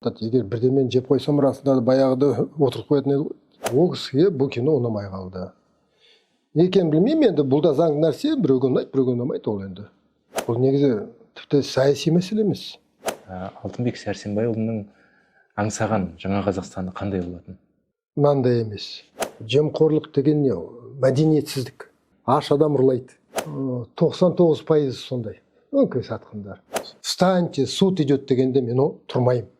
Егер бірдемен жеп қойсам расында баяғыда отырып қоятын еді ғой. Ол кісіге бұл кино ұнамай қалды. Не екенін білмеймін, енді бұл да заңды нәрсе, біреуге ұнайды, біреуге ұнамайды ол енді. Бұл негізі тіпті саяси мәселе емес. Алтынбек Сәрсенбайұлының аңсаған жаңа Қазақстаны қандай болатын? Мынандай емес. Жемқорлық деген не? Мәдениетсіздік. Аш адам ұрлайды. 99% сондай. Өңкей сатқындар. Встаньте, суд идет дегенде мен тұрмаймын.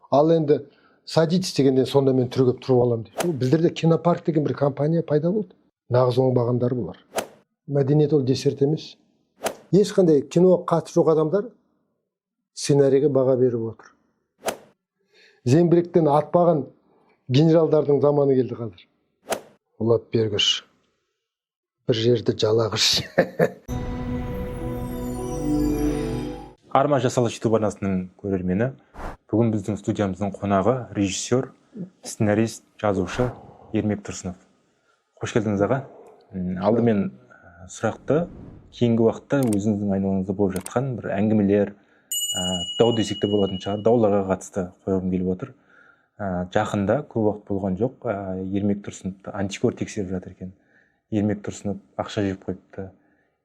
Ал енді садитесь дегенде сонда мен түрегеп тұрып аламын дейді. Біздерде кинопарк деген бір компания пайда болды. Нағыз оңбағандар бұлар. Мәдениет ол десерт емес. Ешқандай киноға қатысы жоқ адамдар сценарийге баға беріп отыр. Зеңбіректен атпаған генералдардың заманы келді қазір. Улап бергіш. Бір жерді жалағыш. Арма жасалыш YouTube арнасының көрермені. Бүгін біздің студиямыздың қонағы режиссер, сценарист, жазушы Ермек Тұрсынов. Қош келдіңіз аға. Алдымен сұрақты кейінгі уақытта өзіңіздің айналаңызда болып жатқан бір әңгімелер, дау десек те болатын шығар, дауларға қатысты қойғым келіп отыр. Жақында көп уақыт болған жоқ, Ермек Тұрсыновты антикор тексеріп жатыр екен. Ермек Тұрсынов ақша жеп қойыпты.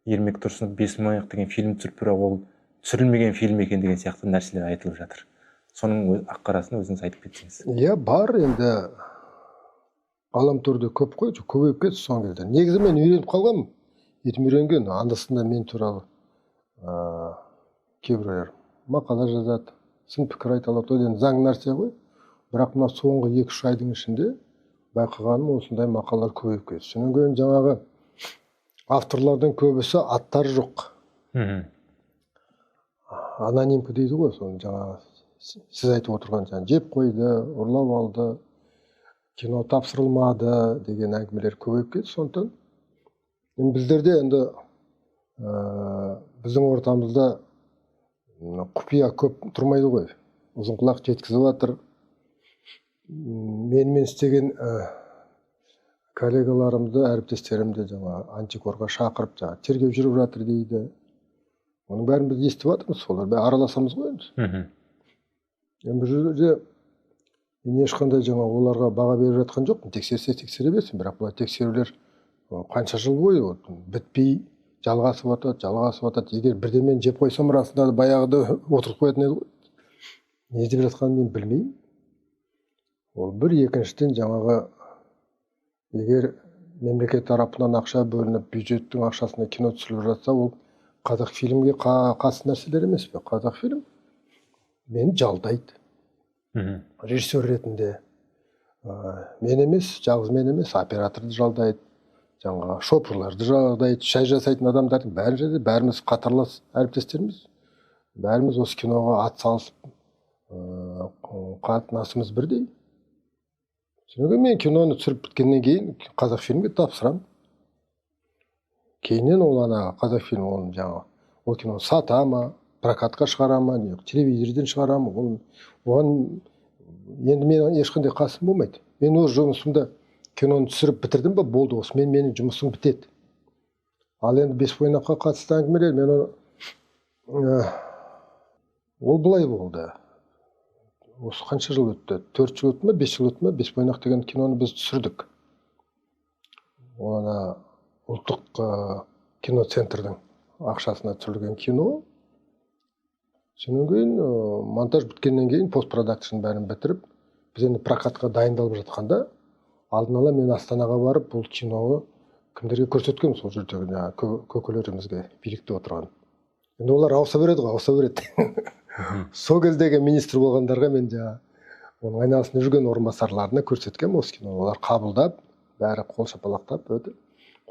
Ермек Тұрсынов 5 мың аяқ деген фильм түсіріп, бірақ ол түсірілмеген фильм екен деген сияқты нәрселер айтылып жатыр. Соның ақ-қарасын өзіңіз айтып кетсеңіз. Иә, бар енді ғаламторда көп қой, көбейіп кетті соңғы кезде. Негізі мен үйреніп қалғанмын. Етім үйренген, андасында мен туралы кейбіреулер мақала жазады, сын пікір айта алады. Ол енді заң нәрсе ғой. Бірақ мына соңғы 2-3 айдың ішінде байқағаным осындай мақалалар көбейіп кетті. Содан кейін жаңағы авторлардың көбісі аттары жоқ. Анонимка дейді ғой, соны жаңағы сіз айтып отырған жаңа жеп қойды, ұрлап алды, кино тапсырылмады деген әңгімелер көбейіп кетті. Сондықтан біздерде енді біздің ортамызда құпия көп тұрмайды ғой. Ұзын құлақ жеткізіп жатыр. Менімен істеген коллегаларымды, әріптестерімді жаңа антикорға шақырып, жаңа тергеп жүріп жатыр дейді. Оның бәрін біз естіп жатырмыз, солар бәрі араласамыз ғой енді. Бұл жерде мен ешқандай жаңа оларға баға беріп жатқан жоқпын. Тексерсе тексере берсін, бірақ бұл тексерулер қанша жыл бойы бітпей жалғасып жатады. Егер бірдемен жеп қойсам расында баяғыда отырып қоятын еді ғой. Не деп жатқанын мен білмеймін. Ол бір, екіншіден жаңағы егер мемлекет тарапынан ақша бөлініп, бюджеттің ақшасына кино түсіріліп жатса, ол қазақ фильмге қатысты нәрселер емес пе? Қазақ фильм мені жалдайды. Режиссер ретінде. Мен емес, жалғыз мен емес, операторды жалдайды. Жаңағы шопырларды жалдайды, шай жасайтын адамдардың бәріміз қатарлас әріптестеріміз. Бәріміз осы киноға ат салысып, қатынасымыз бірдей. Содан мен киноны түсіріп біткеннен кейін қазақ фильмге тапсырамын. Кейіннен ол қазақ фильм оны жаңағы ол киноны сата ма, прокатқа шығара ма, телевизорден шығара ма, оған енді мен ешқандай қатысым болмайды. Мен өз жұмысымда киноны түсіріп бітірдім ба, болды, осымен менің жұмысым бітеді. Ал енді Бесбойнаққа қатысты әңгімелер, мен ол былай болды. Осы қанша жыл өтті? 4 жыл өтті ме, 5 жыл өтті ме, Бесбойнақ деген киноны біз түсірдік. Ол ұлттық киноцентрдің ақшасына түсірілген кино. Содан кейін монтаж біткеннен кейін постпродакшн бәрін бітіріп, біз енді прокатқа дайындалып жатқанда, алдын ала мен Астанаға барып, бұл киноны кімдерге көрсеткем, сол жердегі көкелерімізге билікте отырған. Енді олар ауыса береді ғой, ауыса береді. Сол кездегі министр болғандарға мен оның айналасында жүрген орынбасарларына көрсеткем осы киноны. Олар қабылдап, бәрі қол шапалақтап, өте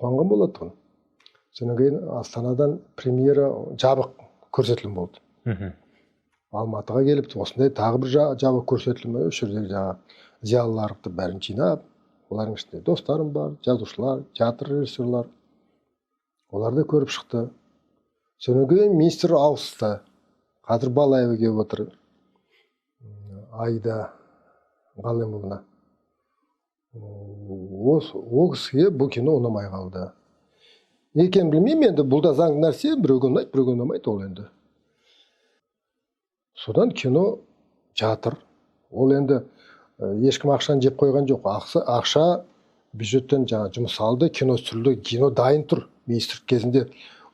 қуанған болады. Содан кейін Астанадан премьера жабық көрсетілім болды. Алматыға келіп, осындай тағы бір жабық көрсетілімі, осы жердегі зиялыларды бәрін жинап, олардың ішінде достарым бар, жазушылар, театр режиссерлар. Олар да көріп шықты. Содан кейін министр ауысты. Қазір Балаева келіп отыр. Айда Ғалымовна. Ол кісіге бұл кино ұнамай қалды. Не екенін білмеймін, енді бұл да заңды нәрсе, біреуге ұнайды, біреуге ұнамайды ол енді. Содан кино жатыр. Ол енді ешкім ақшаны жеп қойған жоқ. Ақша бюджеттен жаңа жұмыс алды, кино түсірілді, кино дайын тұр. Министрлік кезінде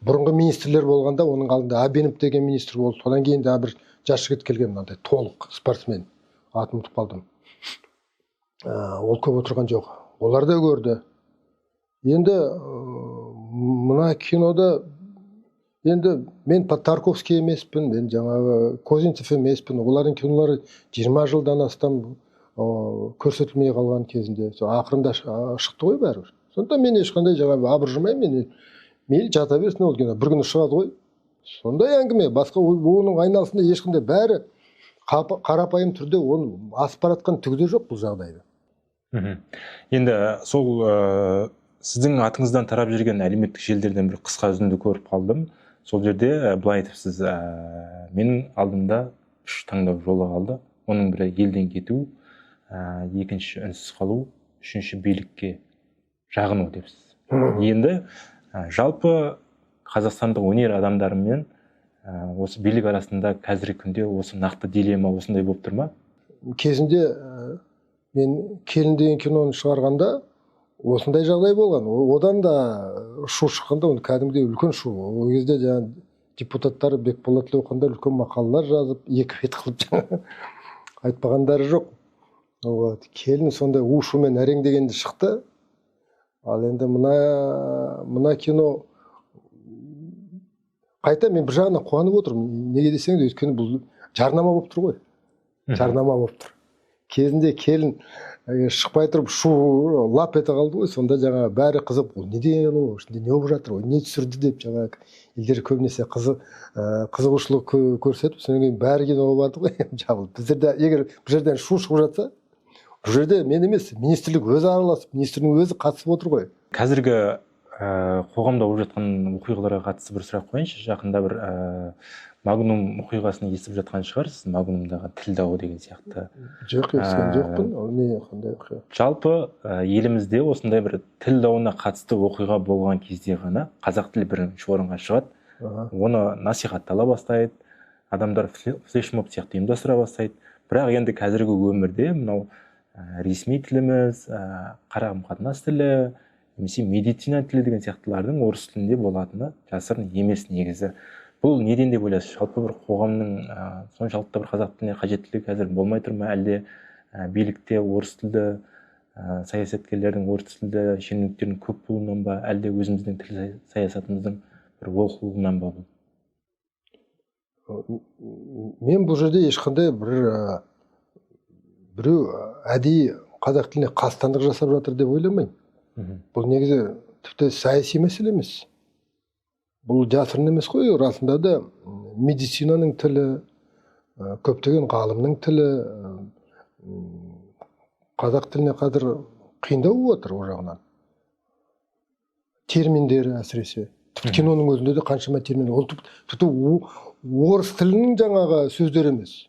бұрынғы министрлер болғанда оның алдында Абенов деген министр болды. Содан кейін де бір жас жігіт келген, мынандай толық спортсмен, атын ұмытып қалдым. Ол көп отырған жоқ. Олар да көрді. Енді мына кинода енді мен Тарковский емеспін, мен жаңағы Козинцев емеспін. Олардың кинолары 20 жылдан астам көрсетілмей қалған кезінде. Ақырында шықты ғой бәрібір. Сонда мен ешқандай жаңағы абыржымаймын. Мейлі жата берсін ол кино. Бір күні шығады ғой. Сондай әңгіме. Басқа оның айналасында ешқандай бәрі қарапайым түрде оны асып баратқан түгі де жоқ бұл жағдайда. Енді сол сіздің атыңыздан тарап жүрген әлеуметтік желілерден бір қысқа үзінді көріп қалдым. Сол жерде былай айтыпсыз, менің алдымда 3 таңдау жолы қалды. Оның бірі елден кету, екінші үнсіз қалу, үшінші билікке жағыну депсіз. Енді жалпы қазақстандық өнер адамдарымен осы билік арасында қазіргі күнде осы нақты дилемма осындай болып тұр ма? Кезінде мен келін деген киноны шығарғанда осындай жағдай болған. Одан да шу шыққанда, оны кәдімгідей үлкен шу. Ол кезде жаңа депутаттар Бекболат Тілеухандар үлкен мақалалар жазып, 2 бет қылып айтпағандары жоқ. Келін сондай у-шумен әрең дегенде шықты. Ал енді мына кино қайта мен бір жағынан қуанып отырмын. Неге десең де, өйткені бұл жарнама болып тұр ғой. Жарнама болып тұр. Кезінде келін шықпай тұрып шу лап ете қалды ғой. Сонда жаңа бәрі қызып, не деген ол, не болып жатыр, не түсірді деп жаңа елдер көбінесе қызығушылық көрсетіп, содан кейін бәрі киноға барды ғой. Жабылды. Біздерде егер бір жерден шу шығып жатса, бұл жерде мен емес, министрлік өзі араласып, министрдің өзі қатысып отыр ғой. Қазіргі қоғамда болып жатқан оқиғаларға қатысты бір сұрақ қойыншы. Жақында бір Магнум оқиғасын естіп жатқан шығарсыз, Магнумдағы тіл дауы деген сияқты. Жоқ, естіген жоқпын. Ол не қандай оқиға? Жалпы елімізде осындай бір тіл дауына қатысты оқиға болған кезде ғана қазақ тілі бірінші орынға шығады. Оны насихаттала бастайды, адамдар флешмоб сияқты ұйымдастыра бастайды. Бірақ енді қазіргі өмірде мынау ресми тіліміз, қарым қатынас тілі, немесе медицина тілі деген сияқтылардың орыс тілінде болатыны жасырын емес негізі. Бұл неден деп ойлайсыз? Жалпы бір қоғамның соншалықты бір қазақ тіліне қажеттілігі қазір болмай тұр ма? Әлде билікте орыс тілді, саясаткерлердің орыс тілді шенеуніктердің көп болуынан ба? Әлде өзіміздің тіл саясатымыздың бір олқылығынан ба бұл? Мен бұл жерде ешқандай біреу әдейі қазақ тіліне қастандық жасап жатыр деп ойламаймын. Бұл негізі тіпті саяси мәселе емес. Бұл жасырын емес қой, расында да медицинаның тілі, көптеген ғалымның тілі, қазақ тіліне қазір қиындау болып отыр ол жағынан. Терминдері әсіресе. Киноның өзінде де қаншама термин. Ол тіпті орыс тілінің жаңағы сөздер емес.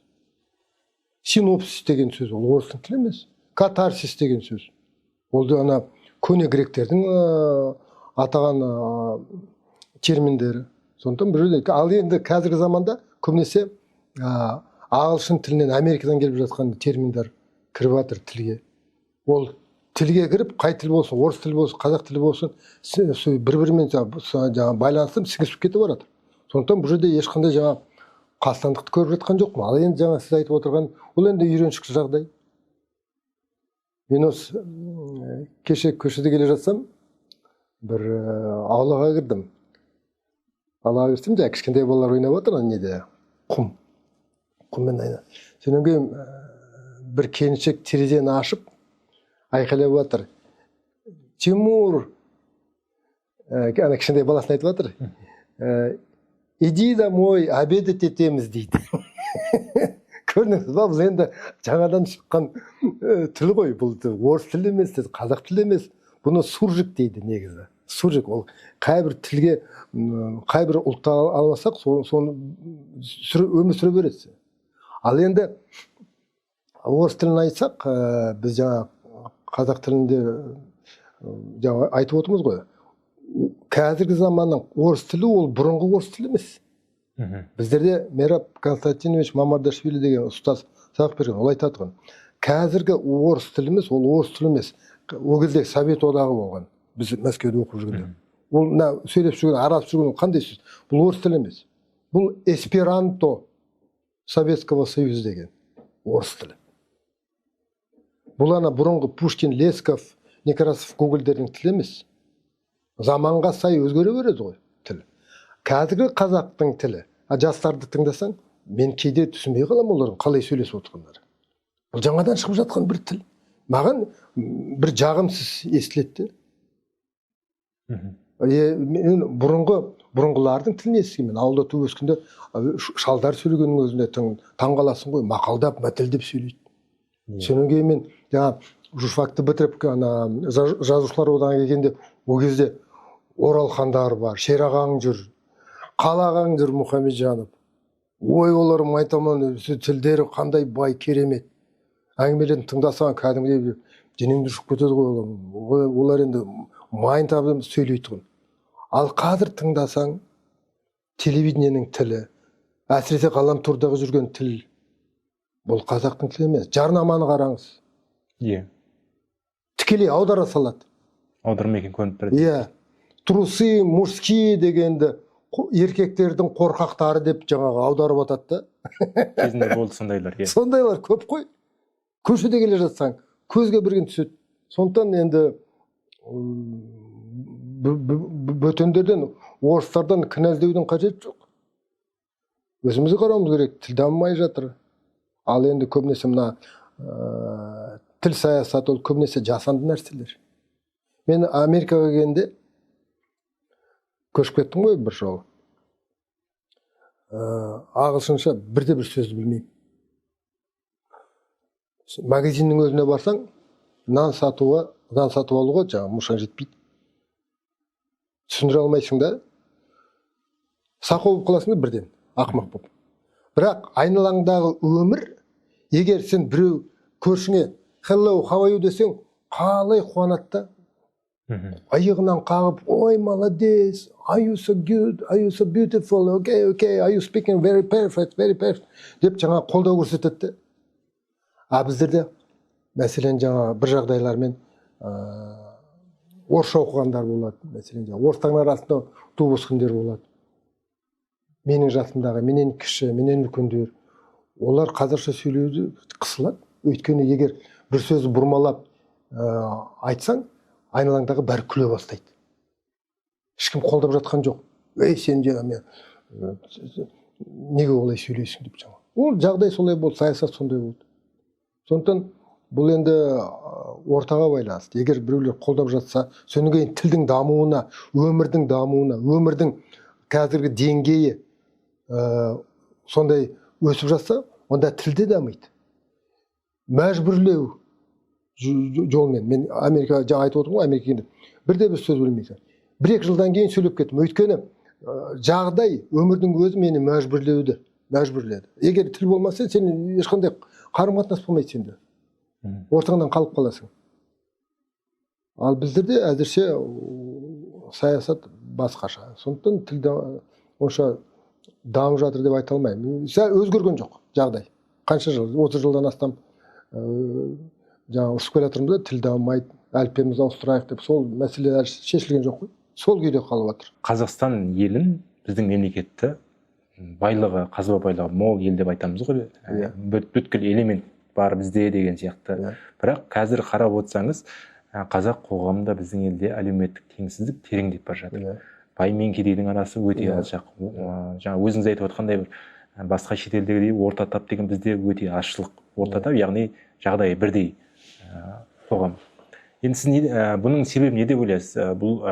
Синопсис деген сөз, ол орыстың тілі емес. Катарсис деген сөз. Ол да ана көне гректердің атаған терминдері. Сондықтан бір жерде, ал енді қазіргі заманда көбінесе ағылшын тілінен Америкадан келіп жатқан терминдер кіріп жатыр тілге. Ол тілге кіріп, қай тіл болсын, орыс тілі болсын, қазақ тілі болсын, бір-бірімен байланысып сіңісіп кетіп барады. Сондықтан бұл жерде ешқандай жаңа қастандықты көріп жатқан жоқпын. Ал енді жаңа сіз айтып отырған, ол енді үйреншікті жағдай. Мен осы кеше көшеде келе жатсам, бір аулаға кірдім. Аулаға кірсем, жаңа кішкентай балалар ойнап отыр, неде құммен айна. Содан кейін бір келіншек терезені ашып, айқайлап отыр. Тимур, ана кішкентай баласын айтып отыр. Иди домой, обедать етеміз дейді. Көрдіңіз ба, бұл енді жаңадан шыққан тіл ғой. Бұл орыс тілі емес, қазақ тілі емес. Бұны суржик дейді негізі. Суржик ол қайбір тілге, қайбір ұлтты алмасақ, соны өмір сүре береді. Ал енді орыс тілін айтсақ, біз жаңа қазақ тілінде жаңа айтып отырмыз ғой. Қазіргі заманның орыс тілі ол бұрынғы орыс тілі емес. Біздерде Мераб Константинович Мамардашвили деген ұстаз Сақыпберген ол айтады, қазіргі орыс тілі емес, ол орыс тілі емес. Ол кезде Совет одағы болған. Біз Мәскеуде оқып жүргенде. Ол мына сөйлеп жүрген, араласып жүрген қандай сөз? Бұл орыс тілі емес. Бұл эсперанто Советского Союза деген орыс тілі. Бұл ана бұрынғы Пушкин, Лесков, Некрасов, Гогольдердің тілі емес. Заманға сай өзгере береді ғой тіл. Қазіргі қазақтың тілі, жастарды тыңдасаң, мен кейде түсінбей қалам олардың қалай сөйлесіп отырғандары. Бұл жаңадан шығып жатқан бір тіл. Маған бір жағымсыз естіледі. Мен бұрынғылардың тілін естігенмін. Ауылда туып өскенде шалдар сөйлегеннің өзінде таңғаласың ғой, мақалдап, мәтілдеп сөйлейді. Сонан кейін мен жаңа журфакты бітіріп жазушылар одағына келгенде, ол кезде Оралхандар бар, Шерағаң жүр, Қалағаң жүр, Мұхамеджанов. Ой, олар майтаман, тілдері қандай бай, керемет. Әңгімелерін тыңдасаң, кәдімгідей денеңді ұшып кетеді ғой. Олар енді майын табып сөйлейді. Ал қазір тыңдасаң, телевидениенің тілі, әсіресе ғаламтордағы жүрген тіл, бұл қазақтың тілі емес. Жарнаманы қараңыз. Тікелей аудара салады. Аударма екен көрініп тұрады. Трусы, мужские дегенді еркектердің қорқақтары деп жаңағы аударып атады да. Кезінде болды сондайлар. Сондайлар көп қой. Көшеде келе жатсаң, көзге бірген түседі. Сондықтан енді бөтендерден, орыстардан кінәздеудің қажеті жоқ. Өзімізге қарауымыз керек, тіл дамымай жатыр. Ал енді көбінесе мына тіл саясаты, ол көбінесе жасанды нәрселер. Мен Америкаға келгенде көшіп кеттім ғой бір жолы. Ағылшынша бірде бір сөзді білмеймін. Магазиннің өзіне барсаң, нан сатып алуға жаңа мұшаң жетпейді. Түсіндіре алмайсың да, сақау болып қаласың да бірден, ақымақ болып. Бірақ айналаңдағы өмір, егер сен біреу көршіңе hello, how are you десең, қалай қуанады да. Айығынан қағып, ой, молодец, are you so good, are you so beautiful, okay, are you speaking very perfect, деп жаңа қолдау көрсетеді. А біздерде, мәселен жаңа бір жағдайлармен орысша оқығандар болады, мәселен орыстардың арасында туып өскендер болады. Менің жасымдағы, менен кіші, менен үлкендер, олар қазақша сөйлеуді қысылады. Өйткені егер бір сөзді бұрмалап айтсаң, айналаңдағы бәрі күле бастайды. Ешкім қолдап жатқан жоқ. Сен неге олай сөйлейсің деп жаңа. Ол жағдай солай болды, саясат сондай болды. Сондықтан бұл енді ортаға байланысты. Егер біреулер қолдап жатса, содан кейін тілдің дамуына, өмірдің дамуына, өмірдің қазіргі деңгейі сондай өсіп жатса, онда тілде дамиды. Мәжбүрлеу жолмен. Мен Америкаға жаңа айтып отырмын ғой, Америкаға бірде бір сөз білмейсің. 1-2 жылдан кейін сөйлеп кеттім. Өйткені жағдай, өмірдің өзі мені мәжбүрледі. Егер тіл болмаса, сен ешқандай қарым-қатынас болмайды сенде. Ортаңнан қалып қаласың. Ал біздерде әзірше саясат басқаша. Сондықтан тілді онша дамып жатыр деп айта алмаймын. Өзгерген жоқ жағдай. Қанша жыл, 30 жылдан астам жаңа ұрысып келе жатырмыз да, тіл дамымайды, әліппемізді ауыстырайық деп, сол мәселелер шешілген жоқ қой. Сол күйде қалып жатыр. Қазақстан елін, біздің мемлекетті байлығы, қазба байлығы мол ел деп айтамыз ғой. Бүткіл элемент бар бізде деген сияқты. Бірақ қазір қарап отырсаңыз, қазақ қоғамында біздің елде әлеуметтік теңсіздік тереңдеп бара жатыр. Бай мен кедейдің арасы өте алшақ. Жаңа өзіңіз айтып отқандай бір басқа шетелдегідей орта тап деген бізде өте азшылық. Орта тап, яғни жағдайы бірдей қоғам. Енді сіз бұның себебі не деп ойлайсыз? Бұл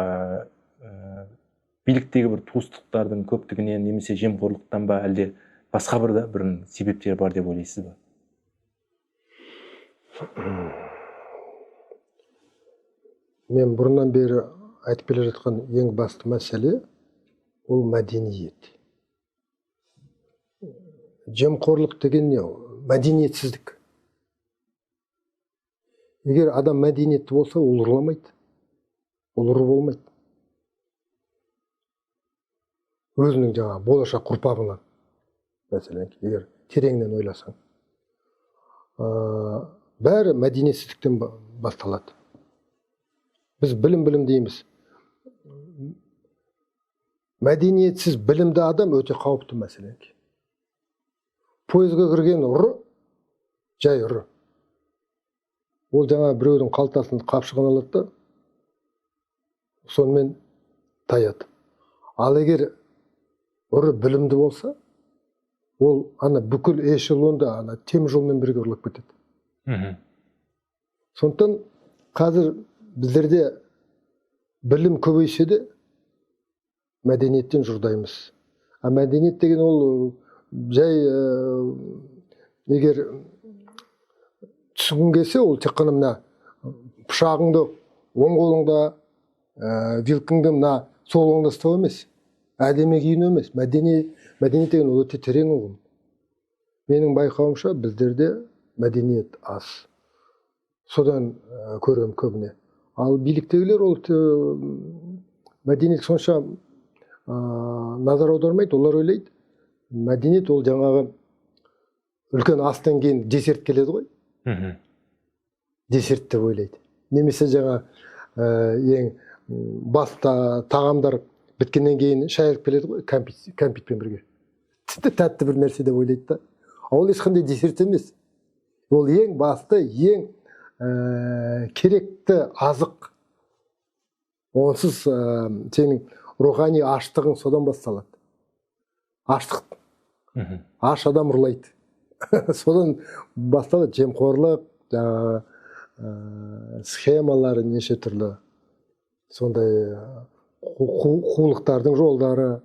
биліктегі бір туыстықтардың көптігінен немесе жемқорлықтан ба, әлде басқа бір себептер бар деп ойлайсыз ба? Мен бұрыннан бері айтып келе жатқан ең басты мәселе ол мәдениет. Жемқорлық деген не? Мәдениетсіздік. Егер адам мәдениетті болса, ол ұрламайды. Ол ұры болмайды. Өзінің жаңа болашақ ұрпағынан, мәселен, егер тереңнен ойласаң. бәрі мәдениетсіздіктен басталады. Біз білім дейміз. Мәдениетсіз білімді адам өте қауіпті мәселе. Пойызға кірген ұры, жай ұры. Ол жаңа біреудің қалтасын қапшығын алады да, сонымен таяды. Ал егер ұры білімді болса, ол ана бүкіл эшелонды ана темір жолмен бірге ұрлап кетеді. Сондықтан қазір біздерде білім көбейсе де мәдениеттен жұрдаймыз. А мәдениет деген ол жай егер түсінгің келсе, ол тек қана мына пышағыңды оң қолыңда, вилкаңды мына сол қолыңда ұстау емес. Әдемі киіну емес. Мәдениет деген өте терең ұғым. Менің байқауымша біздерде мәдениет аз. Содан көрем көбіне. Ал биліктегілер ол мәдениет сонша назар аудармайды. Олар ойлайды, мәдениет ол жаңағы үлкен астан кейін десерт келеді ғой. Десерт деп ойлайды. Немесе жаңа ең баста тағамдар біткеннен кейін шай алып келеді ғой, кәмпитпен бірге. Тәтті бір нәрсе деп ойлайды да. Ол ешқандай десерт емес. Ол ең басты, ең керекті азық. Онсыз сенің рухани аштығың содан басталады. Аштық. Аш адам ұрлайды. Содан басталады жемқорлық, схемалары неше түрлі. Сондай қулықтардың жолдары.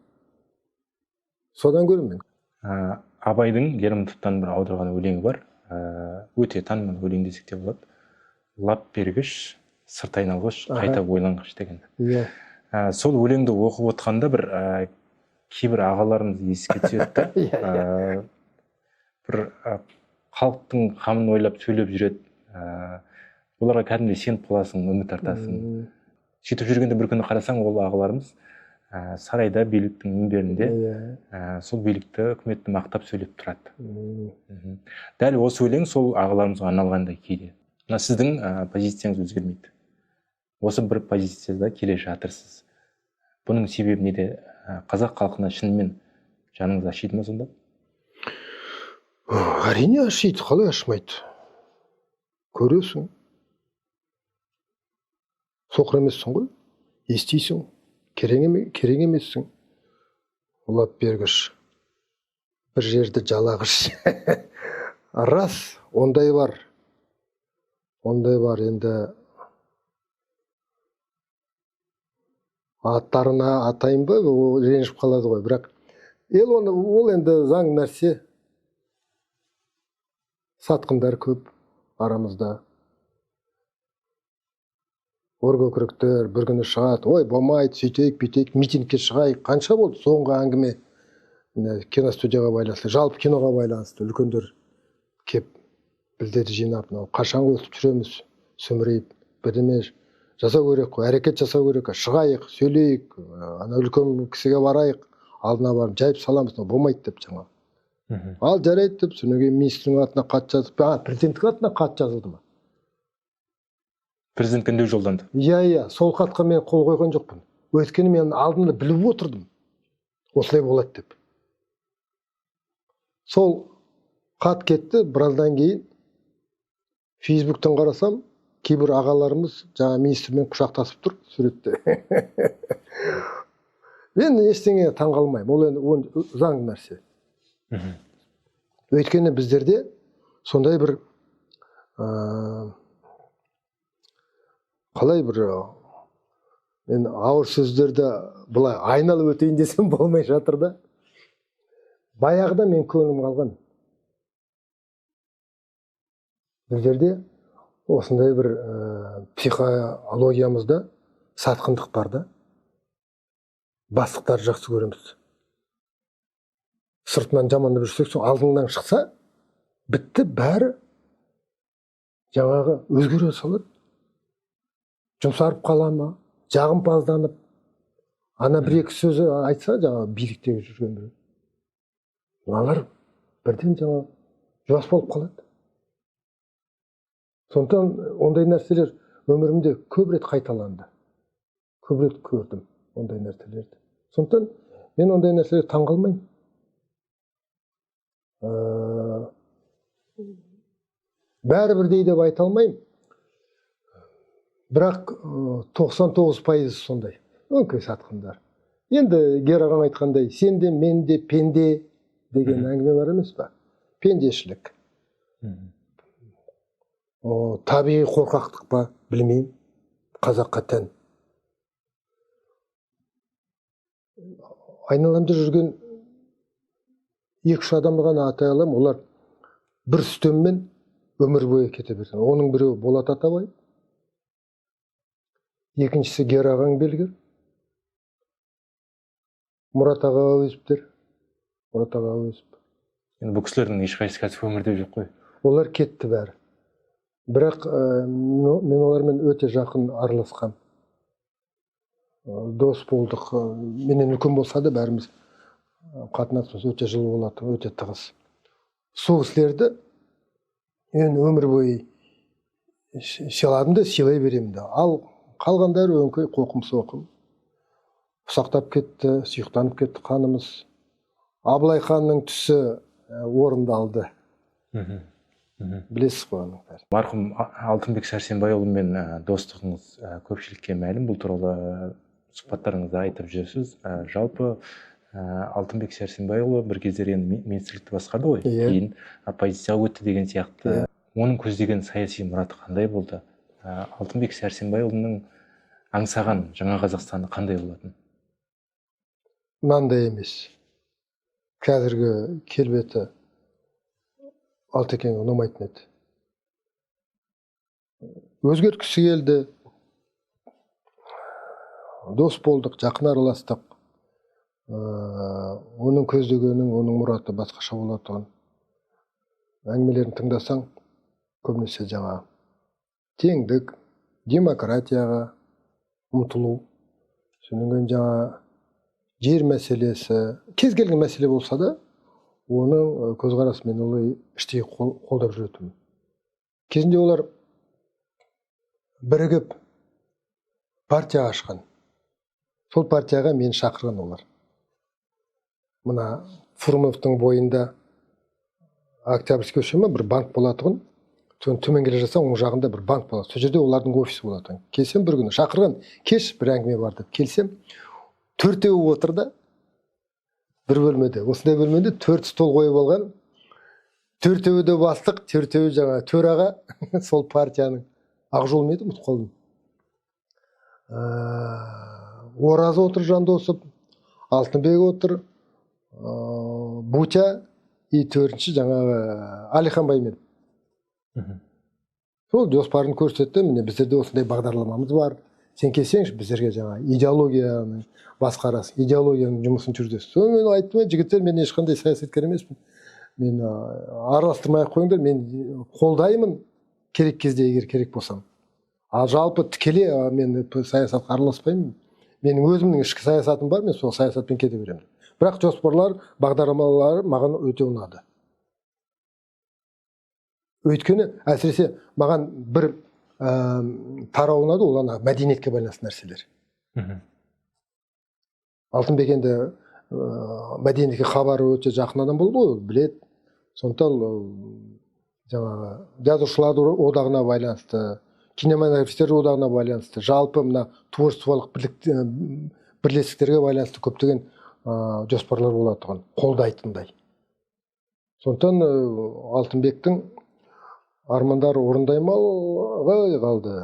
Содан көрем мен. Абайдың Лермонтовтан бір аударған өлеңі бар. Өте танымал өлең десек те болады. Лап бергіш, сырт айналғыш, қайта ойланғыш деген. Сол өлеңді оқып отқанда бір кейбір ағаларымыз еске түседі. Бір халықтың қамын ойлап сөйлеп жүреді. Оларға кәдімгідей сеніп қаласың, үміт артасың. Сөйтіп жүргенде бір күні қарасаң, ол ағаларымыз сарайда биліктің мінберінде сол билікті, үкіметті мақтап сөйлеп тұрады. Дәл осы өлең сол ағаларымызға арналғандай кейде. Сіздің позицияңыз өзгермейді. Осы бір позицияда келе жатырсыз. Бұның себебі неде? Қазақ халқына шынымен жаныңыз ашиды ма сонда? Әрине ашиды, қалай ашмайды? Көресің. Соқыр емессің ғой, естисің, керең емессің. Лап бергіш, бір жерді жалағыш. Рас, ондай бар. Ондай бар, енді аттарына атайын ба, ренжіп қалады ғой. Бірақ ол енді заң нәрсе. Сатқындар көп арамызда. Оргөкіріктер бір күні шығады, ой, болмайды, сөйтейік, бүйтейік, митингке шығайық. Қанша болды соңғы әңгіме киностудияға байланысты, жалпы киноға байланысты үлкендер кеп біздерді жинап, қашан өтіп жүреміз, сөмірейіп, бірдеме жасау керек қой, әрекет жасау керек, шығайық, сөйлейік, ана үлкен кісіге барайық, алдына барып жайып саламыз, болмайды деп жаңа. Ал жарайды деп, содан кейін министрдің атына хат жазып, президенттің атына хат жазылды ма? Президент үндеу жолданды. Иә, сол хатқа мен қол қойған жоқпын. Өйткені мен алдында біліп отырдым, осылай болады деп. Сол хат кетті, біраздан кейін Фейсбуктан қарасам, кейбір ағаларымыз жаңа министрмен құшақтасып тұр суретте. Мен ештеңе таң қалмаймын, ол енді заң нәрсе. Өйткені біздерде сондай бір қалай бір мен ауыр сөздерді бұлай айналып өтейін десем болмай жатыр да. Баяғыда мен көңілім қалған. Біздерде осындай бір психологиямызда сатқындық бар да. Бастықтарды жақсы көреміз. Сыртынан жамандап жүрсек, алдыңнан шықса, бітті бәрі жаңағы өзгере салады. Жұмсарып қала ма, жағымпазданып, ана бір-екі сөзі айтса, жаңағы биліктегі жүрген бір. Мыналар бірден жаңағы жуас болып қалады. Сондықтан ондай нәрселер өмірімде көп рет қайталанды. Көп рет көрдім ондай нәрселерді. Сондықтан мен ондай нәрселерге таңғалмаймын. Бәрібір деп айта алмаймын. Бірақ 99% сондай. Өңкей сатқындар. Енді Гераған айтқандай, сен де мен де пенде деген әңгіме бар емес па? Пендешілік. Табиғи қорқақтық па? Білмеймін. Қазаққа тән. Айналамда жүрген 2-3 адамды ғана атай аламын. Олар бір үстеммен өмір бойы кете берді. Оның біреуі Болат Атабай, екіншісі Гераған Белгір, Мұрат Аға Әуезовтер. Мұрат Аға Әуезов. Енді бұл кісілердің ешқайсысы қазір өмірде жоқ қой. Олар кетті бәрі. Бірақ мен олармен өте жақын араласқам. Дос болдық. Менен үлкен болса да бәріміз қатынасымыз өте жылы болады, өте тығыз. Сол кісілерді мен өмір бойы сыйладым да сыйлай беремін де. Ал қалғандары өңкей қоқым-соқым. Ұсақтап кетті, сүйықтанып кетті қанымыз. Абылай ханның түсі орындалды. Білесіз ғой оның бәрін. Марқұм Алтынбек Сәрсенбайұлымен достығыңыз көпшілікке мәлім. Бұл туралы сұхбаттарыңызда айтып жүрсіз. Жалпы Алтынбек Сәрсенбайұлы бір кездері министрлікті басқарды ғой. Кейін оппозицияға өтті деген сияқты. Оның көздеген саяси мұраты қандай болды? Алтынбек Сәрсенбайұлының аңсаған жаңа Қазақстаны қандай болатын? Мынандай емес. Қазіргі келбеті Алтекеңе ұнамайтын еді. Өзгерткісі келді. Дос болдық, жақын араластық. Оның көздегенің, оның мұраты басқаша болатын. Әңгімелерін тыңдасаң, көбінесе жаңа теңдік, демократияға ұмтылу, содан жаңа жер мәселесі, кез келген мәселе болса да, оның көзқарасымен олай іштей қолдап жүретін. Кезінде олар бірігіп партия ашқан. Сол партияға мені шақырған олар. Мына Фурмановтың бойында Октябрьский көшеме бір банк болатығын, төмен келе жатсаң, оң жағында бір банк болады. Сол жерде олардың офисі болатын. Келсем бір күні шақырған, кеш бір әңгіме барды. Келсем, 4-еуі отырды, бір бөлмеде. Осындай бөлмеде 4 стол қойып алған. 4-еуі де бастық, 4-еуі жаңа төраға, сол партияның Ақжол ме еді, ұмытып қалдым. Оразы отыр Жандосов, Алтынбек отыр, Бутя, и 4-ші жаңағы Алихан Баймен. Сол жоспарын көрсетті. Міне біздерде осындай бағдарламамыз бар. Сен келсеңші, біздерге жаңа идеологияны басқарасың, идеологияның жұмысын жүргізесің. Соны мен айттым, жігіттер, мен ешқандай саясаткер емеспін. Мен араластырмай-ақ қойыңдар, мен қолдаймын керек кезде, егер керек болсам. Ал жалпы тікелей мен саясатқа араласпаймын. Менің өзімнің ішкі саясатым бар, мен сол саясатпен кете беремін. Бірақ жоспарлар, бағдарламалары маған өте ұнады. Өйткені әсіресе маған бір тарау ұнады, ол мәдениетке байланысты нәрселер. Алтынбек енді мәдениетке хабары өте жақын адам болды ғой, біледі. Сондықтан жаңағы жазушылар одағына байланысты, кинематографистер одағына байланысты, жалпы мына творчестволық бірлестіктерге байланысты көптеген жоспарлар болатұғын, қолдайтындай. Сондықтан Алтынбектің армандары орындаймалға қалды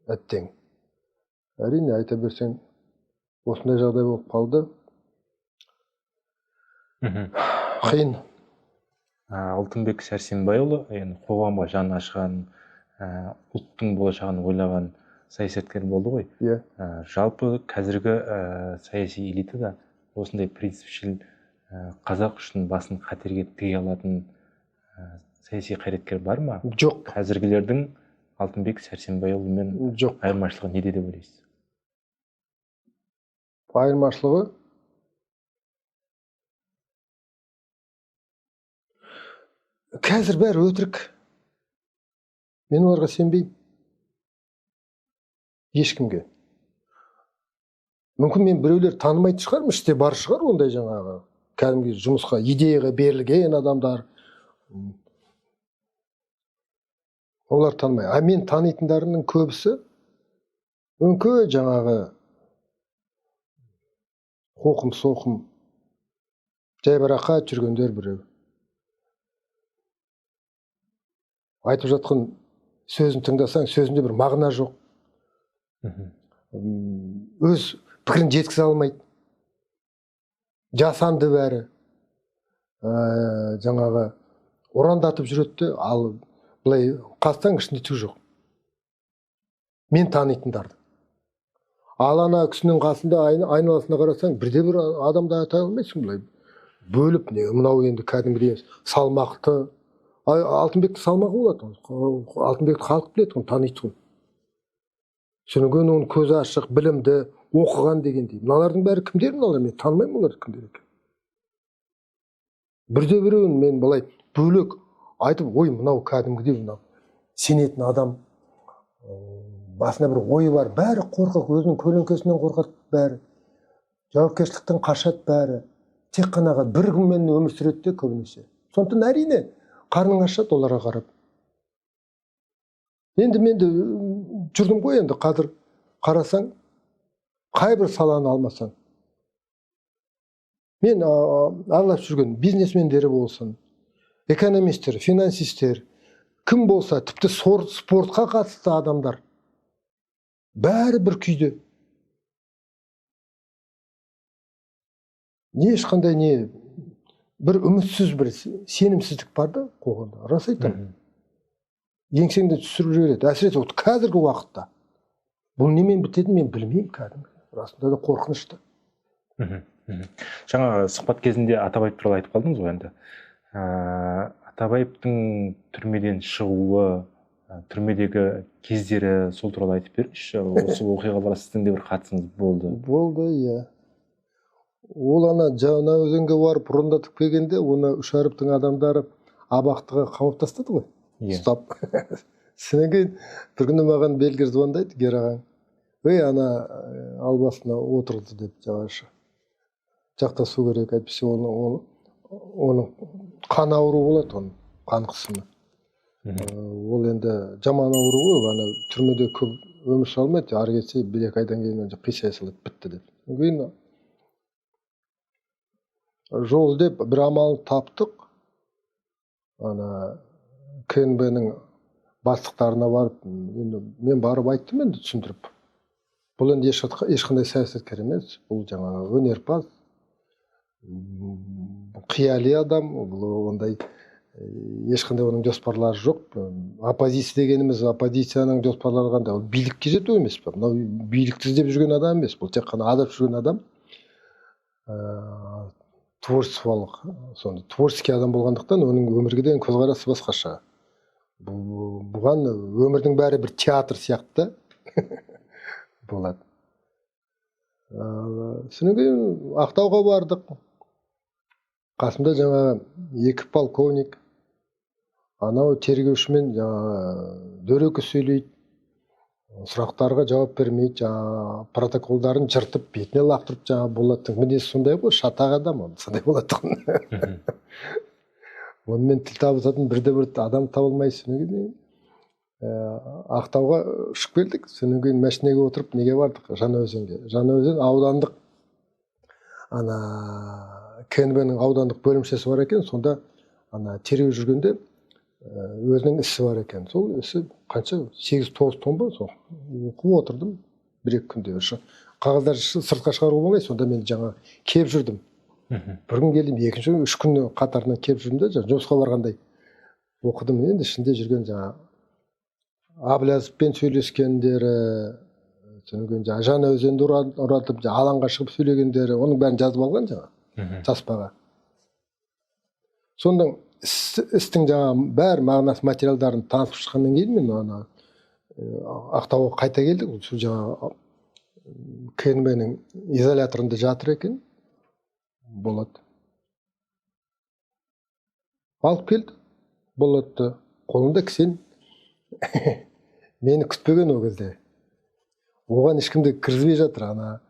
әттең. Әрине айта берсең, осындай жағдай болып қалды. Қиын. Алтынбек Сәрсенбайұлы қоғамға жаны ашқан, ұлттың болашағын ойлаған саясаткер болды ғой. Жалпы қазіргі саяси элитада осындай принципшіл қазақ үшін басын қатерге тіге алатын саяси қайраткер бар ма? Жоқ. Қазіргілердің Алтынбек Сәрсенбайұлымен айырмашылығы неде деп ойлайсыз? Айырмашылығы қазір бәрі өтірік. Мен оларға сенбеймін. Ешкімге. Мүмкін мен біреулер танымайтын шығармын, іште бар шығар ондай жаңағы кәдімгі жұмысқа идеяға берілген адамдар. Олар танымай. А мен танитындарымның көбісі өңкей жаңағы қоқым соқым жайбарақат жүргендер біреу. Айтып жатқан сөзін тыңдасаң, сөзінде бір мағына жоқ. Өз пікірін жеткізе алмайды. Жасанды бәрі. Жаңағы ұрандатып жүреді, ал былай қастаң ішінде түк жоқ. Мен танитындарды. Ал ана кісінің қасында айналасына қарасаң, бірде бір адамды атай алмайсың былай. Бөліп, не мынау енді кәдімгідей салмақты. Алтынбектің салмағы болады. Алтынбекті халық біледі, таниды. Сөнген оның көзі ашық, білімді, оқыған дегендей. Мыналардың бәрі кімдер мыналар? Мен танымаймын оларды кімдер екен. Бірде біреуін мен былай бөлек айтып, ой, мынау кәдімгідей, мынау сенетін адам, басына бір ойы бар, бәрі қорқақ, өзінің көлеңкесінен қорқады бәрі. Жауапкершіліктен қашады бәрі. Тек қана бір күнмен өмір сүреді де көбінесе. Сондықтан әрине қарның ашады оларға қарап. Енді мен де жүрдім ғой, енді қазір қарасаң, қай бір саланы алмасаң. Мен аралап жүрген бизнесмендері болсын, экономистер, финансистер, кім болса, тіпті спортқа қатысты адамдар, бәрі бір күйде. Ешқандай бір үмітсіз, бір сенімсіздік бар да қоғамда. Рас айтамын. Еңсеңді түсіріп жібереді. Әсіресе қазіргі уақытта. Бұл немен бітетінін мен білмеймін кәдімгі. Расында да қорқынышты. Жаңа сұхбат кезінде Атабаев туралы айтып қалдыңыз ғой енді. Атабаевтың түрмеден шығуы, түрмедегі кездері, сол туралы айтып беріңізші. Осы оқиғаларға сіздің де бір қатысыңыз болды. Болды, иә. Ол ана Жаңаөзенге барып ұрандатып келгенде, оны Үшәріптің адамдары абақтыға қамап тастады ғой. Ұстап. Сонан кейін бір күні маған Белгер звондайды, Герағаң. Ей, ана албасына отырды деп жағашы. Жақтасу керек, әйтпесе оның қан ауру болады, оның қан қысымы. Ол енді жаман ауру ғой, ана түрмеде көп өмір сүре алмайды, ары кетсе бір-екі айдан кейін қисая салады, бітті деп. Кейін жол деп бір амалын таптық. Ана КНБ-нің бастықтарына барып, мен барып айттым енді түсіндіріп. Бұл енді ешқандай саясаткер емес, бұл жаңағы өнерпаз, қияли адам, ондай ешқандай оның жоспарлары жоқ. Оппозиция дегеніміз, оппозицияның жоспарлары қандай? Ол билікке жету емес пе? Мынау билікті іздеп жүрген адам емес, бұл тек қана адап жүрген адам. Творческий адам болғандықтан оның өмірге деген көзқарасы басқаша. Бұған өмірдің бәрі бір театр сияқты болады. Сонан кейін Ақтауға бардық. Қасымда жаңа екі полковник, анау тергеушімен дөрекі сөйлейді, сұрақтарға жауап бермейді, протоколдарын жыртып, бетіне лақтырып, Болаттың мінезі сондай ғой, шатақ адам, сондай болады. Онымен тіл табысатын бірде-бір адам табылмайсың. Ақтауға ұшып келдік, сонан кейін машинеге отырып, неге бардық? Жаңаөзенге. Жаңаөзен аудандық, КНБ-нің аудандық бөлімшесі бар екен, сонда тергеу жүргенде өзінің ісі бар екен. Сол ісі қанша? 8-9 тон ба? Оқып отырдым бір-екі күнде. Қағаздар сыртқа шығаруға болмай, сонда мен жаңа кеп жүрдім. Бір күн келдім, екінші күн, 3 күн қатарынан кеп жүрдім де, жұмысқа барғандай оқыдым. Енді ішінде жүрген Аблязовпен сөйлескендері, Жаңаөзенді ұратып, алаңға шығып сөйлегендері, оның бәрін жазып алған таспаға. Сонда істің бәр мағынасы материалдарын танысып шыққаннан кейін мен Ақтауға қайта келдік. Сол КНБ-нің изоляторында жатыр екен. Болады. Алып келді. Болады. Қолында кісен мені күтпеген ол кезде. Оған ешкімді кіргізбей жатыр. Ана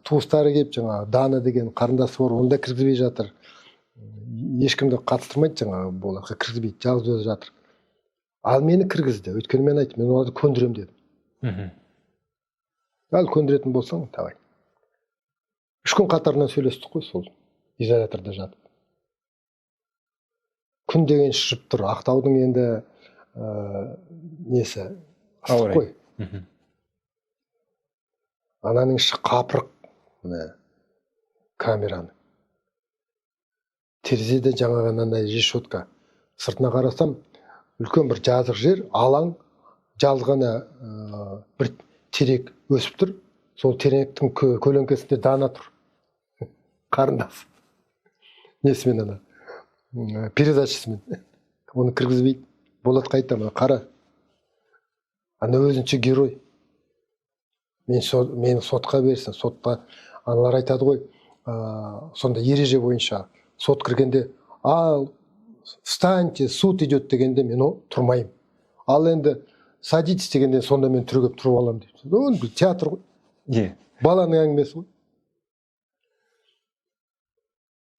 туыстары келіп жаңағы Дана деген қарындасы бар, оны да кіргізбей жатыр. Ешкімді қатыстырмайды жаңағы болаққа кіргізбейді, жалғыз өзі жатыр. Ал мені кіргізді. Өйткені мен айттым, мен оларды көндірем дедім. Ал көндіретін болсаң, давай. 3 күн қатарынан сөйлестік қой сол изоляторда жатып. Күн деген шышып тұр. Ақтаудың енді несі ыстық қой. Ананың іші қапырық, мына камераны. Терезеде жаңағы анандай решетка. Сыртына қарасам, үлкен бір жазық жер, алаң, жалғана бір терек өсіп тұр. Сол теректің көлеңкесінде Дана тұр. Қарындас. Несімен ана? Передачасымен. Оны кіргізбейді. Болат қайта, қара. Ана өзінше герой. Мені сотқа берсін. Сотқа аналар айтады ғой. Сонда ереже бойынша сот кіргенде, ал встаньте, суд идет дегенде мен тұрмайым. Ал енді садитесь дегенде сонда мен түрегеп тұрып аламын дейді. Ол театр ғой. Баланың әңгімесі ғой.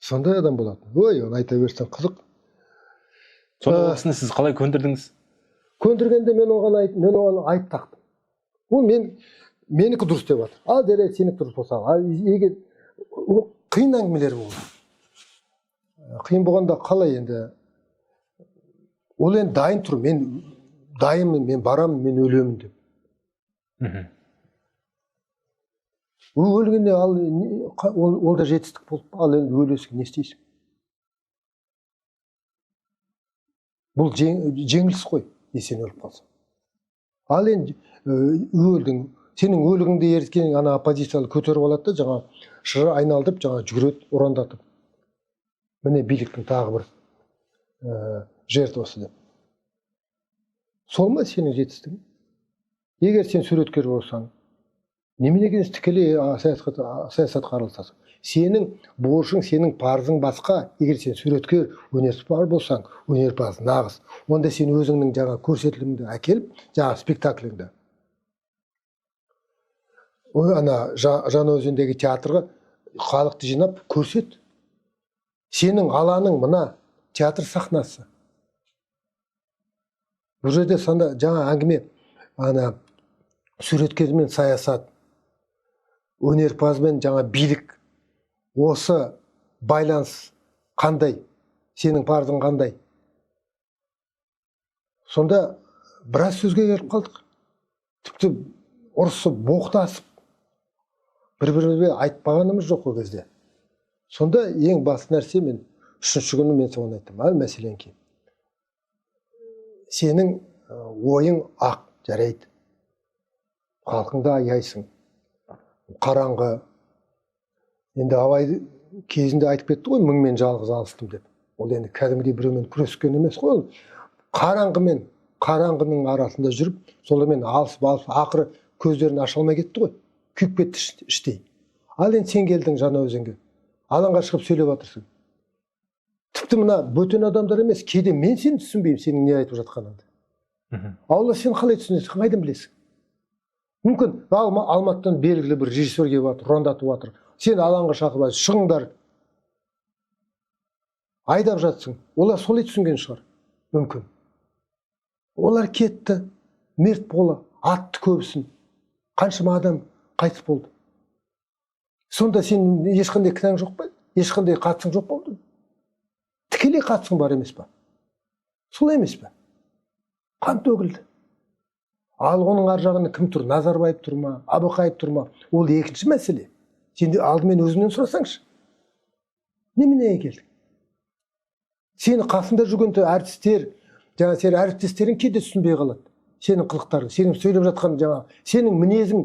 Сондай адам болатын. Ой, оны айта берсең қызық. Сонда осыны сіз қалай көндірдіңіз? Көндіргенде мен оған айып тақтым. Ол менікі дұрыс деп жатыр. Ал дәрет сенікі дұрыс болса. Ал егер қиын әңгімелер болды. Қиын болғанда қалай енді? Ол енді дайын тұр. Мен дайынмын, мен барамын, мен өлемін деп. Өлгенде ол да жетістік болып, ал енді өлесің, не істейсің? Бұл жеңіліс қой, сен өліп қалсың. Ал енді өлдің, сенің өлігіңді ерткен ана оппозициялы көтеріп алады да, жаңа шыры айналдырып, жаңа жүгіреді, ұрандатып. Міне биліктің тағы бір жертвасы деп. Сол ма сенің жетістігің? Егер сен суреткер болсаң, неменеге тікелей саясатқа араласасың? Сенің борышың, сенің парызың басқа. Егер сен суреткер, өнерпаз болсаң, өнерпаз нағыз. Онда сен өзіңнің жаңа көрсетілімді әкеліп, жаңа спектакліңді. Ана Жаңаөзендегі театрға халықты жинап көрсет. Сенің аланың мына театр сахнасы. Бұл жерде сонда жаңа әңгіме, ана суреткермен саясат, өнерпазмен жаңа билік, осы байланыс қандай, сенің парызың қандай? Сонда біраз сөзге келіп қалдық. Тіпті ұрысып, боқтасып, бір-бірімізге айтпағанымыз жоқ ол кезде. Сонда ең басты нәрсе, мен 3-ші күні мен соған айттым, ал мәселен кейін. Сенің ойың ақ, жарайды. Халқыңды аяйсың. Қараңғы. Енді Абай кезінде айтып кетті ғой, мыңмен жалғыз алыстым деп. Ол енді кәдімгідей біреумен күрескен емес қой. Қараңғымен, қараңғының арасында жүріп, солармен алысып, ақыры көздерін аша алмай кетті ғой. Күйіп кетті іштей. Ал енді сен келдің Жаңаөзенге. Алаңға шығып сөйлеп жатырсың. Тіпті мына бөтен адамдар емес, кейде мен сені түсінбеймін, сенің не айтып жатқаныңды. Алла сен қалай түсінесің, қайдан білесің? Мүмкін Алматыдан белгілі бір режиссер келіп жатыр, ұрандатып жатыр. Сен алаңға шақырып, шығыңдар. Айдап жатсың. Олар солай түсінген шығар. Мүмкін. Олар кетті, мерт болды, атты көбісін. Қаншама адам қайтыс болды. Сонда сен ешқандай кінәң жоқ па? Ешқандай қатысың жоқ болды? Тікелей қатысың бар емес па? Солай емес па? Қан төгілді. Ал оның ар жағында кім тұр? Назарбаев тұр ма? Абақаев тұр ма? Ол екінші мәселе. Сен алдымен өзіңнен сұрасаңшы. Неменеге келдің? Сені қасында жүрген әртістер, жаңа сен әріптестерің кейде түсінбей қалады. Сенің қылықтарың, сенің сөйлеп жатқан жаңа, сенің мінезің.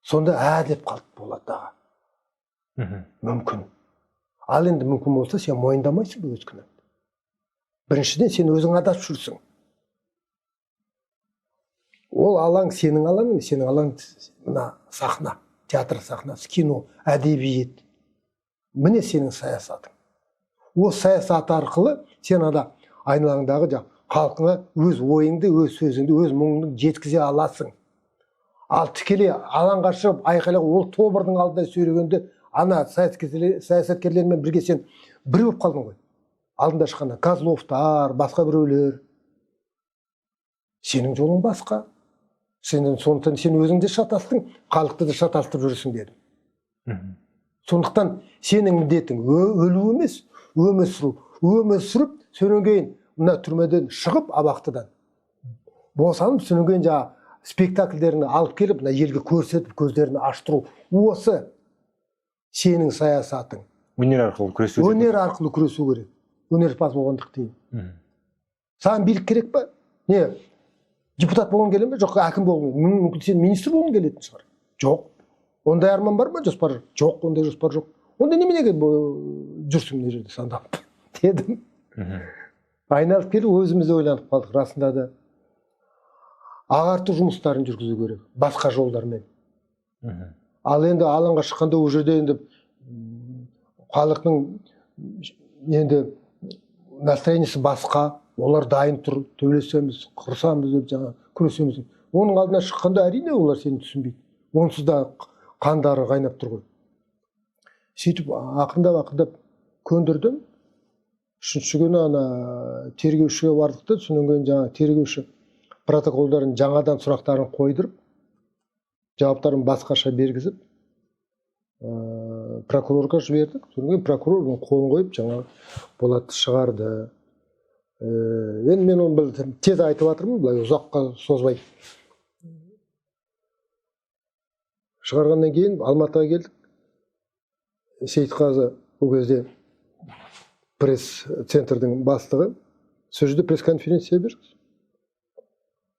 Сонда деп қалды болады аға. Мүмкін. Ал енді мүмкін болса, сен мойындамайсың өз күнәңді. Біріншіден сен өзің адасып жүрсің. Ол алаң сенің алаңың, сенің алаң мына сахна, театр сахнасы, кино, әдебиет. Міне сенің саясатың. Ол саясат арқылы сен ада айналаңдағы халқыңа өз ойыңды, өз сөзіңді, өз мұңыңды жеткізе аласың. Ал тікелей алаңға шығып айқайлап ол тобырдың алдында сөйлегенде ана саясаткерлермен бірге сен бір болып қалдың ғой. Алдында шыққанда Козловтар, басқа біреулер. Сенің жолың басқа. Сондықтан сен өзіңді шатастың, халықты да шатастырып жүрсің дедім. Сондықтан сенің міндетің өлу емес, өмір сүру. Өмір сүріп, сонан кейін мына түрмеден шығып абақтыдан босанып, сонан кейін спектакльдерін алып келіп, мына елге көрсетіп, көздерін аштыру. Осы сенің саясатың. Өнер арқылы күресу. Өнер арқылы күресу керек. Өнерпаз болғандық дейін. Саған билік керек па? Не? Депутат болғың келе ме? Жоқ, әкім болғың. Мүмкін сен министр болғың келетін шығар. Жоқ. Ондай арман бар ма? Жоспар жоқ, ондай жоспар жоқ. Онда неменеге жүрсің мына жерде сандап дедім. Айналып келіп өзімізде ойланып қалдық. Расында да ағарту жұмыстарын жүргізу керек. Басқа жолдармен. Ал енді алаңға шыққанда ол жерде енді халықтың енді настроениесі басқа. Олар дайын тұр, төбелесеміз, қырсамыз деп күресеміз. Оның алдына шыққанда әрине олар сені түсінбейді. Онсыз да қандары қайнап тұр ғой. Сөйтіп ақырындап көндірдім. Үшінші күні ана тергеушіге бардық та, содан кейін тергеуші протоколдарын жаңадан сұрақтарын қойдырып, жауаптарын басқаша бергізіп, прокурорға жібердік. Содан кейін прокурордың қолын қойып, Болатты шығарды. Енді мен оны тез айтып жатырмын, былай ұзаққа созбай. Шығарғаннан кейін Алматыға келдік. Сейітқазы ол кезде пресс-центрдің бастығы. Сол жерде пресс-конференция берді.